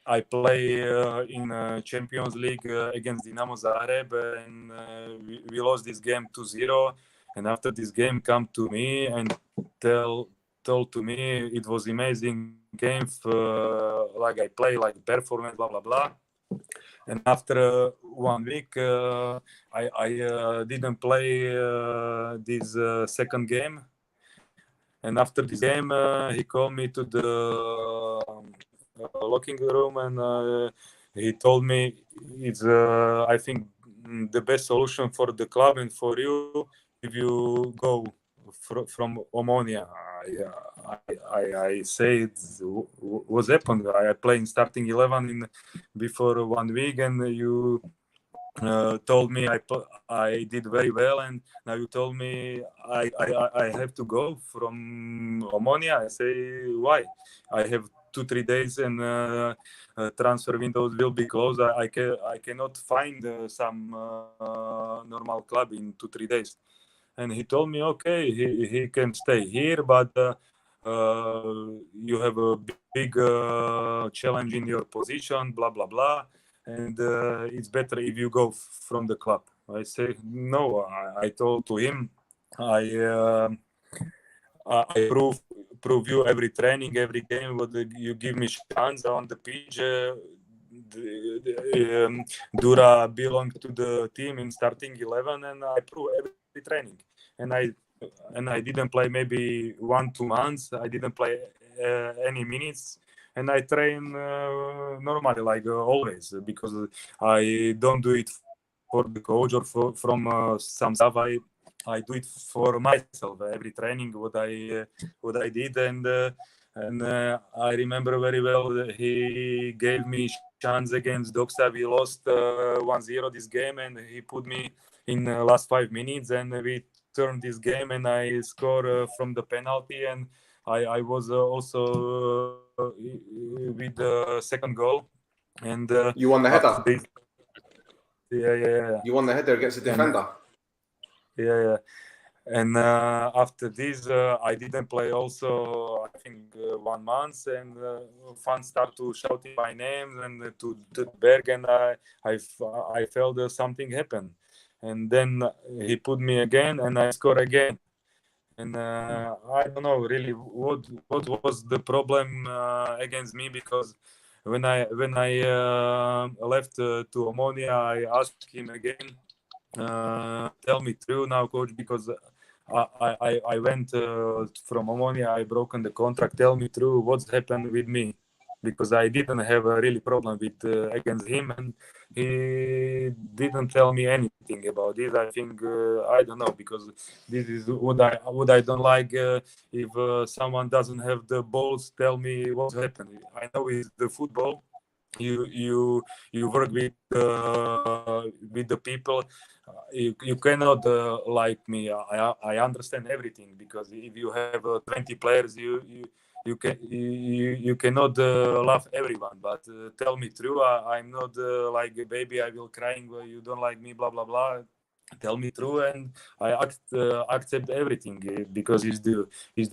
S5: I play in Champions League against Dinamo Zagreb, and we lost this game 2-0. And after this game, come to me and told to me it was amazing game, like I play, like performance, blah blah blah. And after 1 week, I didn't play this second game. And after this game, he called me to the locking room, and he told me it's I think the best solution for the club and for you if you go from Omonia. I say what's happened. I play in starting 11 before 1 week, and you told me I did very well, and now you told me I have to go from Omonia. I say why? I have 2-3 days, and transfer windows will be closed. I cannot find some normal club in 2-3 days. And he told me okay, he can stay here, but you have a big challenge in your position, blah blah blah, and it's better if you go from the club. I say no. I told to him, I prove you every training, every game. What you give me chance on the pitch. Dura belonged to the team in starting 11, and I prove every training. And I didn't play maybe 1-2 months. I didn't play any minutes, and I train normally like always, because I don't do it for the coach or from some stuff. I do it for myself. Every training, what I did, and I remember very well that he gave me chance against Doksa. We lost 1-0 this game, and he put me in the last 5 minutes, and we turned this game, and I scored from the penalty, and I was also with the second goal, and
S3: You won the header.
S5: Yeah.
S3: You won the header against the defender.
S5: Yeah. And after this, I didn't play also, I think, 1 month, and fans start to shouting my name and to Berg, and I felt something happen. And then he put me again, and I score again. And I don't know really what was the problem against me, because when I left to Omonoia, I asked him again, tell me true now, coach, because I went from Omonoia, I broken the contract. Tell me true, what's happened with me, because I didn't have a really problem with against him, and he didn't tell me anything about this. I think I don't know, because this is what I don't like. If someone doesn't have the balls, tell me what's happened. I know it's the football. You work with the people. You cannot like me. I understand everything, because if you have 20 players, you cannot love everyone. But tell me true. I'm not like a baby. I will crying. You don't like me. Blah blah blah. Tell me true, and I accept everything, because it's the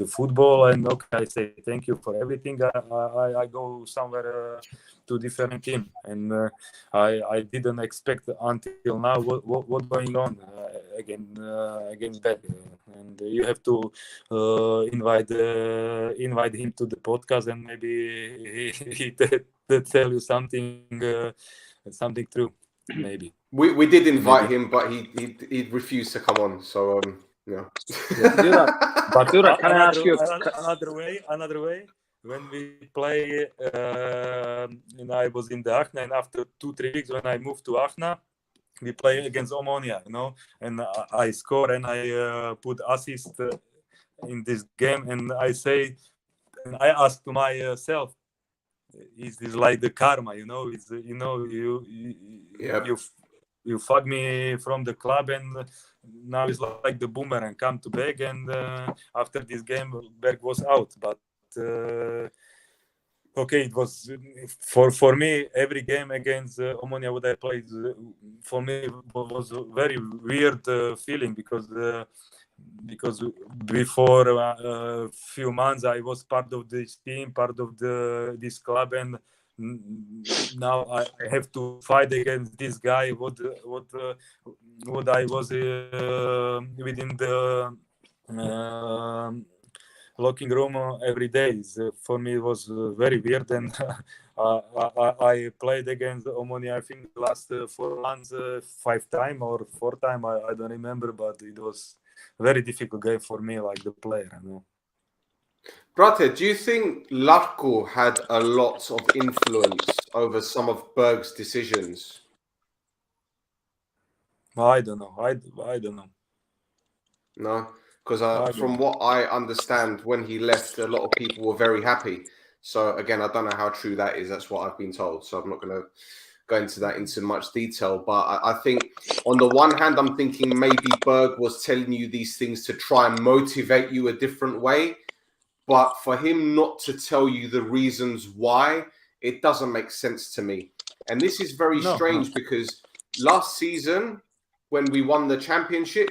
S5: football. And okay, I say thank you for everything. I go somewhere to different team, and I didn't expect until now what going on against that. And you have to invite him to the podcast, and maybe he tell you something true, maybe.
S3: We did invite him, but he refused to come on. So yeah.
S1: But Dura, can I ask you
S5: another way? When we play, and I was in the Aachen, and after 2-3 weeks, when I moved to Aachen, we play against Omonoia, and I score, and I put assist in this game, and I say, and I ask to myself, is this like the karma? It's you fuck me from the club, and now it's like the boomerang come to Berg, and after this game Berg was out. But okay, it was for me, every game against Omonoia what I played, for me was a very weird feeling, because before a few months I was part of this team, part of this club, and now I have to fight against this guy. What I was within the locking room every day. For me, it was very weird, and I played against Omonoia, I think, the last 4 months 5 times or 4 times. I don't remember, but it was very difficult game for me, like the player.
S3: Brate, do you think Latko had a lot of influence over some of Berg's decisions?
S5: I don't know. I don't know.
S3: No, because from what I understand, when he left, a lot of people were very happy. So again, I don't know how true that is. That's what I've been told. So I'm not going to go into that into much detail. But I think on the one hand, I'm thinking maybe Berg was telling you these things to try and motivate you a different way. But for him not to tell you the reasons why, it doesn't make sense to me. And this is very strange, because last season, when we won the championship,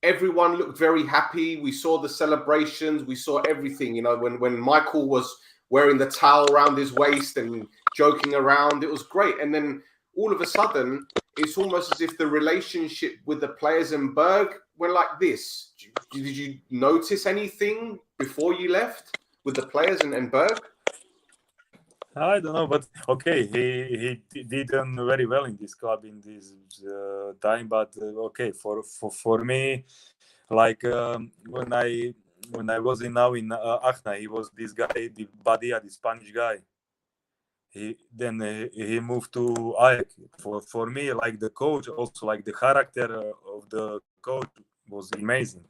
S3: everyone looked very happy. We saw the celebrations. We saw everything. You know, when Michael was wearing the towel around his waist and joking around, it was great. And then all of a sudden, it's almost as if the relationship with the players in Berg went like this. Did you notice anything before you left with the players in Berg?
S5: I don't know, but okay, he did very well in this club in this time. But okay, for me, like when I was in Achna, he was this guy, the Badia, the Spanish guy. He moved to AEK. For me, like the coach, also like the character of the coach was amazing.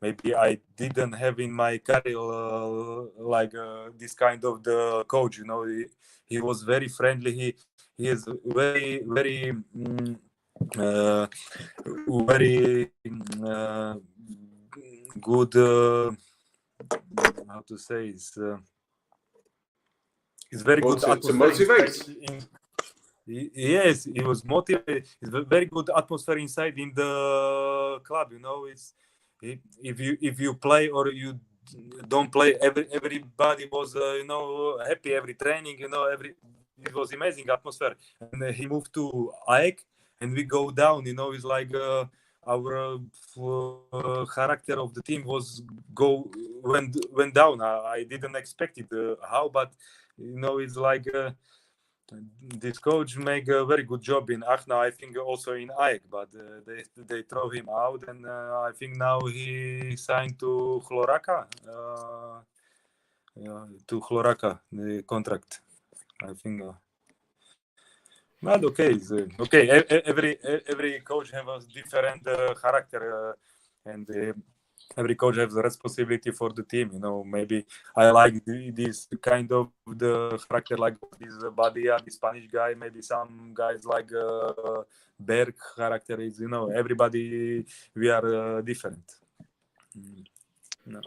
S5: Maybe I didn't have in my career this kind of the coach. You know, he was very friendly. He is very very good. How to say it's very good
S3: to motivate.
S5: Yes, he was motivated. It's a very good atmosphere inside in the club. You know, it's if you play or you don't play, everybody was happy every training. You know, it was amazing atmosphere. And he moved to AEK, and we go down. You know, it's like our character of the team went down. I didn't expect it how, but you know, it's like this coach make a very good job in Achna. I think also in AEK, but they throw him out, and I think now he signed to Chloraka. To Chloraka the contract. I think. But okay, okay. Every coach have a different character, and every coach has a responsibility for the team. You know, maybe I like this kind of the character, like this Badia, the Spanish guy. Maybe some guys like Berg character is. You know, everybody we are different. No.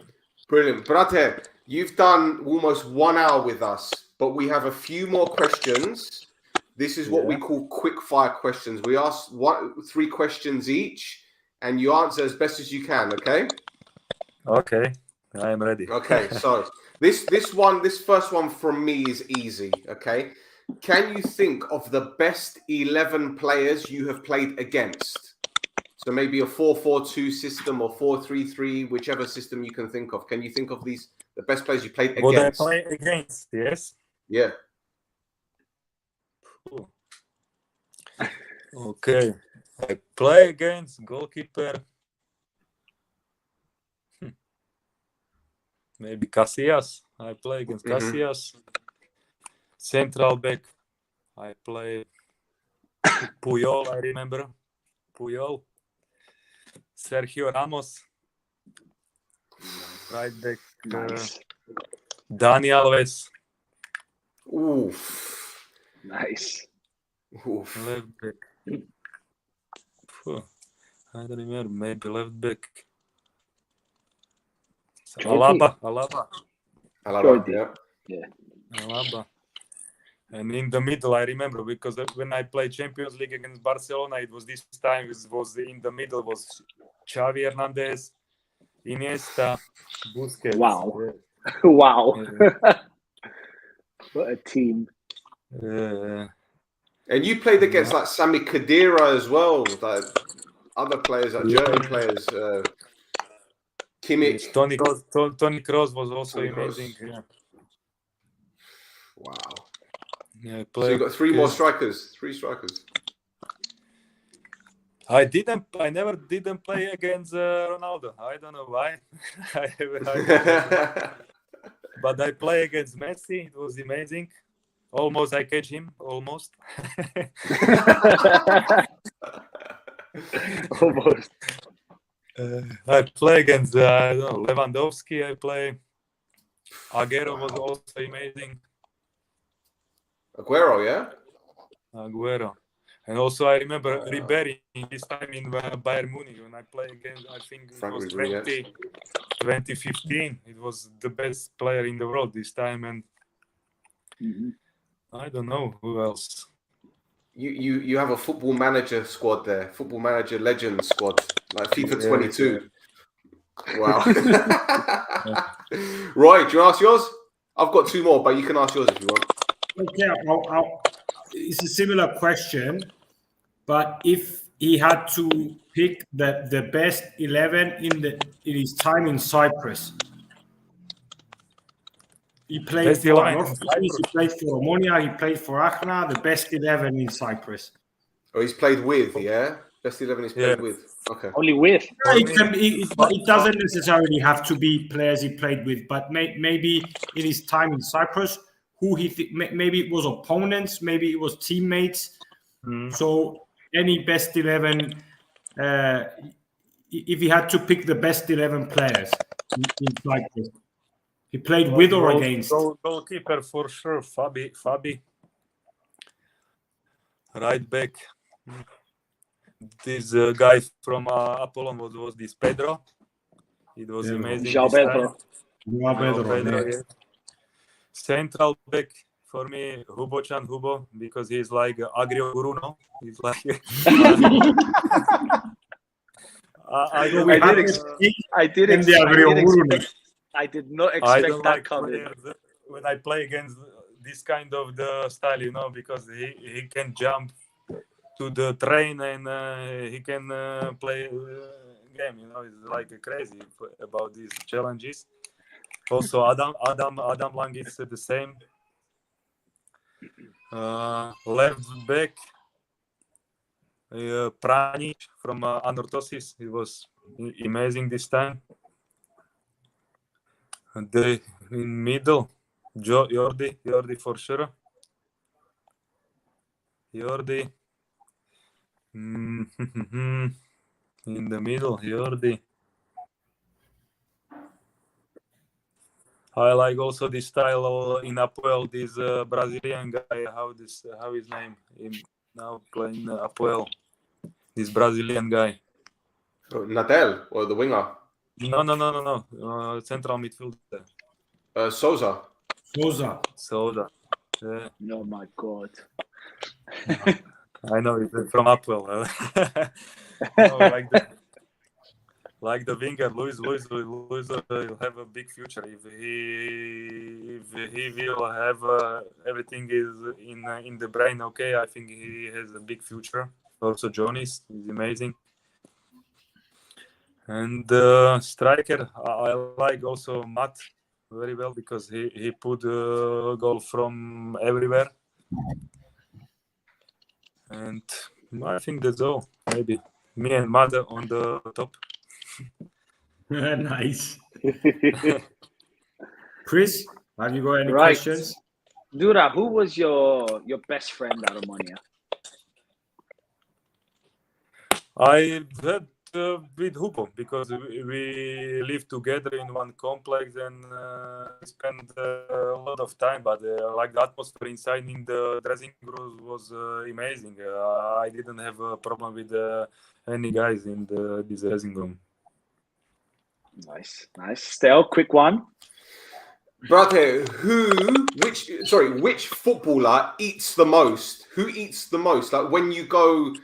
S3: Brilliant. Brate, you've done almost 1 hour with us, but we have a few more questions. This is what we call quickfire questions. We ask 3 questions each, and you answer as best as you can, okay?
S5: Okay, I am ready.
S3: Okay, so this first one from me is easy, okay? Can you think of the best 11 players you have played against? So maybe a 4-4-2 system or 4-3-3, whichever system you can think of. Can you think of the best players you played against?
S5: Would I play against? Yes.
S3: Yeah.
S5: Okay, I play against goalkeeper. Maybe Casillas. I play against Casillas. Central back. I play Puyol. I remember Puyol. Sergio Ramos. Right back.
S1: Nice.
S5: Dani Alves.
S3: Oof.
S1: Nice.
S3: Oof.
S5: Left back. I don't remember. Maybe left back. Alaba.
S1: Yeah.
S5: Alaba. And in the middle, I remember, because when I played Champions League against Barcelona, it was this time. It was in the middle was Xavi Hernandez, Iniesta, Busquets.
S1: Wow.
S5: Yeah.
S1: Wow. What a team.
S3: And you played against like Sami Khedira as well, like other players, like German players. Kimmich.
S5: Toni Kroos was also amazing. Yeah.
S3: Wow.
S5: Yeah,
S3: so you got 3 more strikers. 3 strikers.
S5: I never didn't play against Ronaldo. I don't know why. But I play against Messi. It was amazing. Almost I catch him. Almost.
S1: Almost.
S5: I play against Lewandowski. I play. Aguero was also amazing.
S3: Aguero, yeah?
S5: Aguero. And also I remember Ribéry this time in Bayern Munich when I played against, I think it was 2015. It was the best player in the world this time. And I don't know who else.
S3: You have a football manager squad there. Football manager legend squad. like FIFA 22. Wow. Roy, do you want to ask yours? I've got two more, but you can ask yours if you want.
S4: Okay, it's a similar question, but if he had to pick the best 11 in his time in Cyprus, he played
S5: Best
S4: for
S5: 11 in
S4: North, he played for Omonoia, he played for Achna, the best 11 in Cyprus.
S3: Oh, he's played with, yeah? Best 11 he's played with. Okay.
S1: Only with.
S4: It doesn't necessarily have to be players he played with, but maybe in his time in Cyprus, maybe it was opponents, maybe it was teammates. So any best 11, if he had to pick the best 11 players in Cyprus, he played with or against?
S5: Goalkeeper for sure, Fabi. Right back. This guy from Apollon was this Pedro. It was amazing.
S1: João Pedro.
S5: Yeah. Central back for me, Hubo, because he's like Agrio Bruno. He's like.
S1: I did not expect that coming.
S5: When I play against this kind of the style, because he can jump to the train and he can play game. It's like crazy about these challenges. Also, Adam Lang is the same. Left back, Pranic from Anorthosis. It was amazing this time. In middle, Jordi for sure. Jordi. In the middle, Jordi. I like also this style in Apoel, this Brazilian guy. How his name? Now playing Apoel. This Brazilian guy.
S3: Nadal or the winger?
S5: No. Central midfielder.
S3: Souza.
S5: Yeah.
S1: Oh my God.
S5: I know it's from Apoel. Like the winger, Luis will have a big future if he will have everything is in the brain. Okay, I think he has a big future. Also, Jonis is amazing. And striker, I like also Matt very well because he put a goal from everywhere. And I think that's all. Maybe me and Mother on the top.
S4: Nice. Chris, have you got any questions?
S1: Dura, who was your best friend out of Omonoia?
S5: I had with Hugo because we lived together in one complex and spent a lot of time. But like the atmosphere inside in the dressing room was amazing. I didn't have a problem with any guys in this dressing room.
S1: Nice. Stel, quick one.
S3: Brother, which footballer eats the most? Who eats the most? Like when you go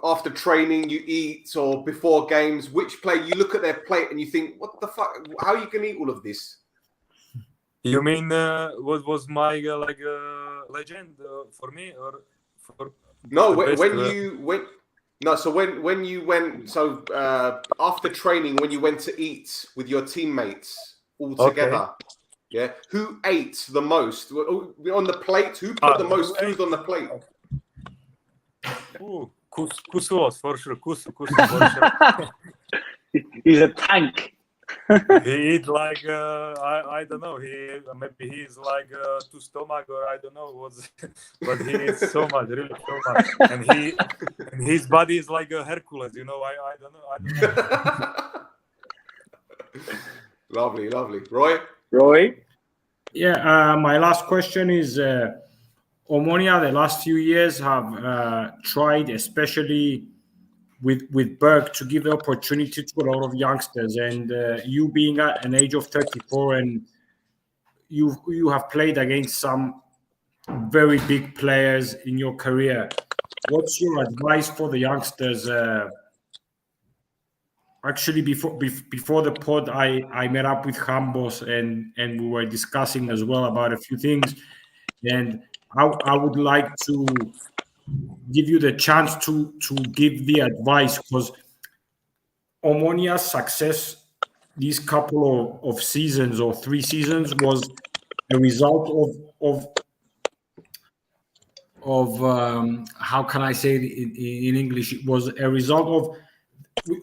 S3: after training, you eat, or before games, which player you look at their plate and you think, what the fuck? How are you going to eat all of this?
S5: You mean what was my legend for me or for?
S3: No, when you went after training, when you went to eat with your teammates all together, yeah, who ate the most on the plate? Who put the most food on the plate?
S5: Kusu for sure. Kusu for sure.
S1: He's a tank.
S5: He eat like I don't know. Maybe he's like two stomach or I don't know what's, but he eats so much, really so much, and his body is like a Hercules. I don't know.
S3: Lovely. Roy.
S4: Yeah. My last question is. Omonoia, the last few years have tried, especially with Berg, to give the opportunity to a lot of youngsters. And you being at an age of 34, and you have played against some very big players in your career. What's your advice for the youngsters actually before the pod, I met up with Hambos and we were discussing as well about a few things, and I would like to give you the chance to give the advice, because Omonia's success these couple of seasons or 3 seasons was a result of how can I say it in English? It was a result of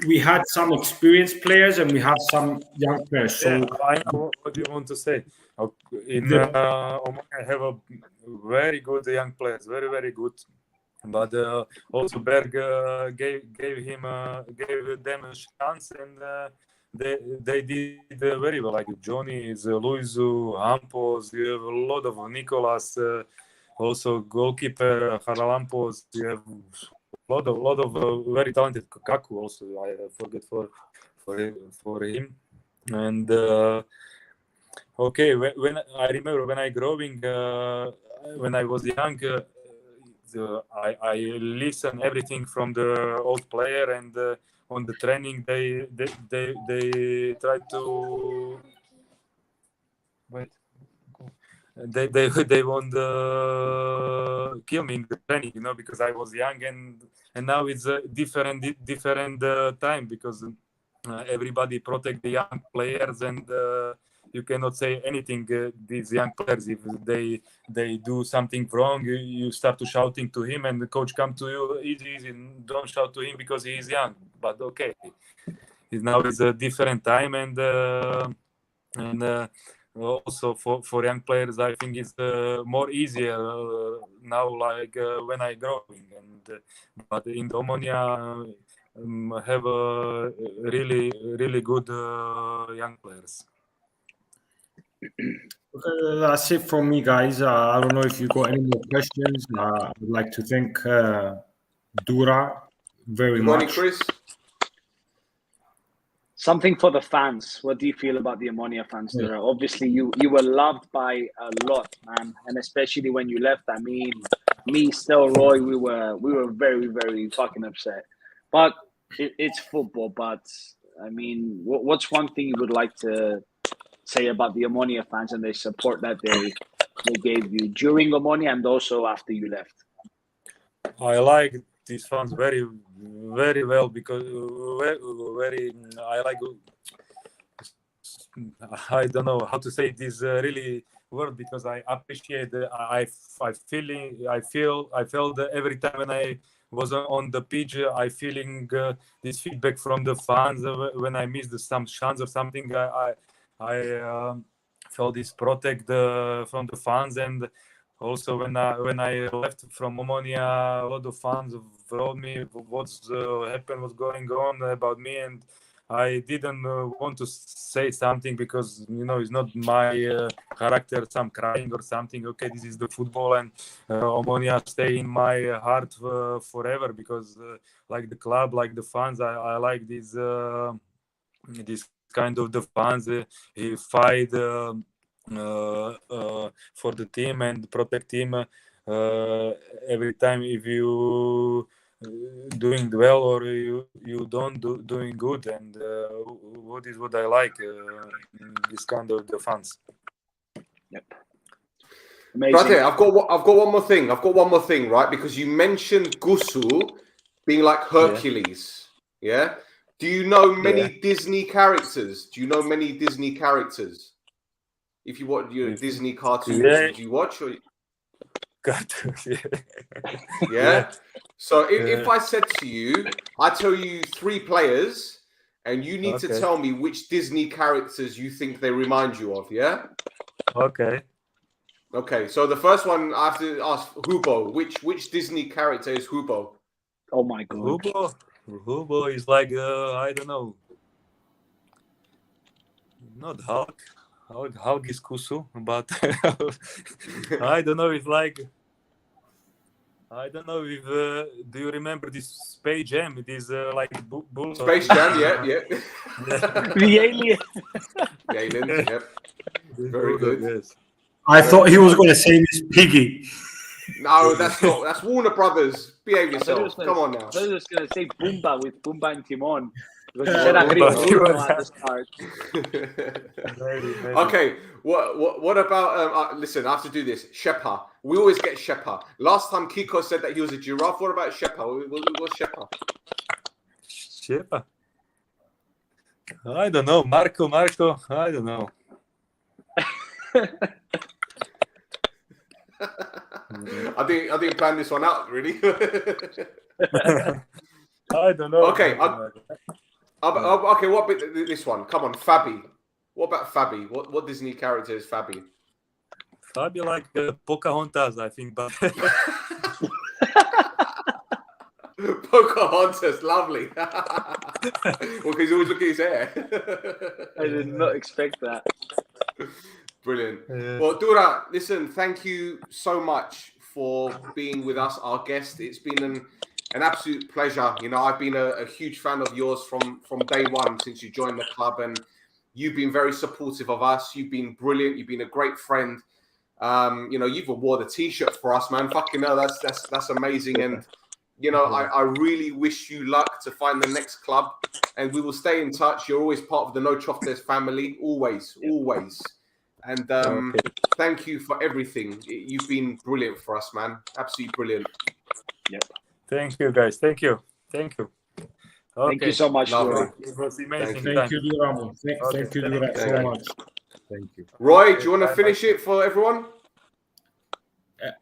S4: we had some experienced players and we have some young players. So
S5: I know what you want to say. In Omonoia, I have a very good young players, very very good. But also Berg gave them a chance, and they did very well. Like Johnny, is Luizu, Hampos. You have a lot of Nicolas, also goalkeeper Haralampos. You have a lot of very talented Kaku. Also, I forget for him. And okay, when I remember when I growing, when I was young. I listen everything from the old player, and on the training they try to wait. They want to kill me in the training, because I was young, and now it's a different time, because everybody protect the young players, and you cannot say anything. These young players, if they do something wrong, you start to shouting to him, and the coach come to you, easy, don't shout to him because he is young. But okay, now it's a different time, and also for young players, I think it's more easier now, like when I growing. And but in the Omonoia have a really good young players.
S4: Okay, that's it from me, guys. I don't know if you got any more questions. I'd like to thank Dura very
S3: You got any,
S4: much.
S3: Chris?
S1: Something for the fans. What do you feel about the Omonoia fans, Dura? Obviously, you were loved by a lot, man, and especially when you left. I mean, me, Stel, Roy, we were very, very fucking upset. But it's football. But I mean, what's one thing you would like to say about the Omonoia fans and the support that they gave you during Omonoia and also after you left?
S5: I like these fans very, very well, because very I like. I don't know how to say this really word, because I appreciate. I felt every time when I was on the pitch, I feeling this feedback from the fans when I missed some chance or something. I felt this protect from the fans, and also when I left from Omonoia, a lot of fans wrote me what's happened, what's going on about me, and I didn't want to say something, because it's not my character. Some crying or something. Okay, this is the football, and Omonoia stay in my heart forever, because like the club, like the fans, I like this kind of the fans. He fight for the team and protect him every time. If you doing well or you don't doing good, and what I like this kind of the fans.
S1: Yep. Amazing.
S3: Brother, I've got one more thing. I've got one more thing, right? Because you mentioned Gusu being like Hercules. Yeah. Do you know many Disney characters? Do you know many Disney characters? If you watch your Disney cartoons, do you watch? Or... Yeah. So if I said to you, I tell you 3 players, and you need to tell me which Disney characters you think they remind you of. Yeah.
S5: Okay.
S3: Okay. So the first one I have to ask Hubo. Which Disney character is Hubo?
S1: Oh my God.
S5: Hubo is like I don't know. Not Hulk. Hulk is Kusu, but I don't know. It's like I don't know if do you remember this Space Jam? It is like bull.
S3: Space Jam, yeah.
S1: The alien.
S3: The aliens, yep. Very good.
S5: Yes.
S4: I thought he was going to say Miss Piggy.
S3: No, that's not. That's Warner Brothers. Behave yourself. Come on now.
S1: I was just going to say Boomba with Boomba and Timon. Because you said agree with Bruno at the start.
S5: Maybe.
S3: Okay, what about listen, I have to do this. Shepa. We always get Shepa. Last time Kiko said that he was a giraffe. What about Shepa? What's Shepa?
S5: Shepa. I don't know. Marco, I don't know.
S3: I didn't plan this one out, really.
S5: I don't know.
S3: Okay, okay. What about this one? Come on, Fabi. What about Fabi? What Disney character is Fabi?
S5: Fabi like Pocahontas, I think, but
S3: Pocahontas, lovely. Well, because he's always looking at his hair.
S1: I did not expect that.
S3: Brilliant. Well, Dura, listen, thank you so much for being with us, our guest. It's been an absolute pleasure. You know, I've been a huge fan of yours from day one since you joined the club, and you've been very supportive of us. You've been brilliant. You've been a great friend. You know, you've wore the T-shirt for us, man. Fucking hell, that's amazing. And you know, I really wish you luck to find the next club, and we will stay in touch. You're always part of the No Choftes family, always. And thank you for everything. You've been brilliant for us, man. Absolutely brilliant.
S1: Yep.
S5: thank you, guys. Thank you.
S1: Thank you so much, Dura.
S5: It was amazing.
S4: Thank you, Dura. Thank you, Dura, so much. Thank you.
S3: Roy, do you want to finish it for everyone?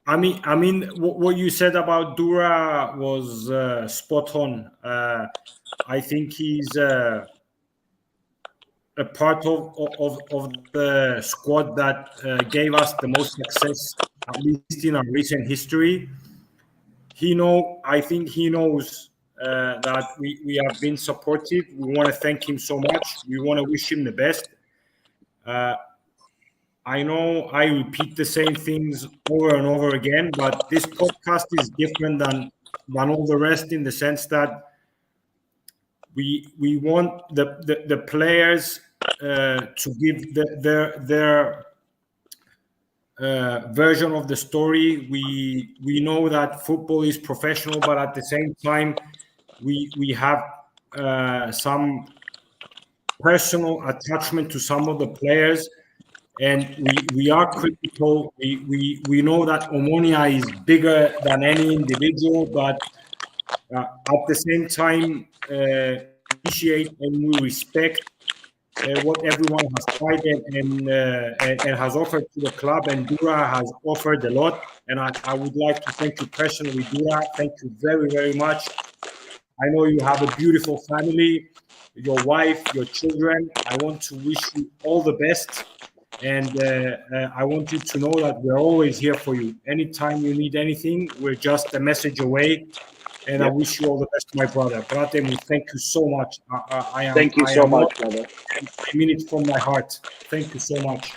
S4: I mean, what you said about Dura was spot on. I think he's a part of the squad that gave us the most success, at least in our recent history. I think he knows that we have been supportive. We want to thank him so much. We want to wish him the best. I know I repeat the same things over and over again, but this podcast is different than all the rest in the sense that we want the players to give their version of the story. We know that football is professional, but at the same time, we have some personal attachment to some of the players, and we are critical. We know that Omonoia is bigger than any individual, but at the same time, appreciate and we respect what everyone has tried and has offered to the club, and Dura has offered a lot. And I would like to thank you personally, Dura. Thank you very, very much. I know you have a beautiful family, your wife, your children. I want to wish you all the best. And I want you to know that we're always here for you. Anytime you need anything, we're just a message away. And I wish you all the best, my brother. Bratem, thank you so much.
S1: Thank you so much, brother.
S4: I mean it from my heart. Thank you so much.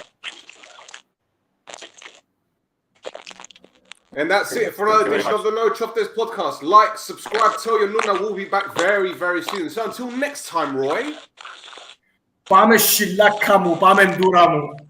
S3: And that's it for another edition of the No Choftes podcast. Like, subscribe, tell your NOUNA. We'll be back very, very soon. So until next time, Roy.
S4: Πάμε σιλάκα μου, πάμε ντούρα μου.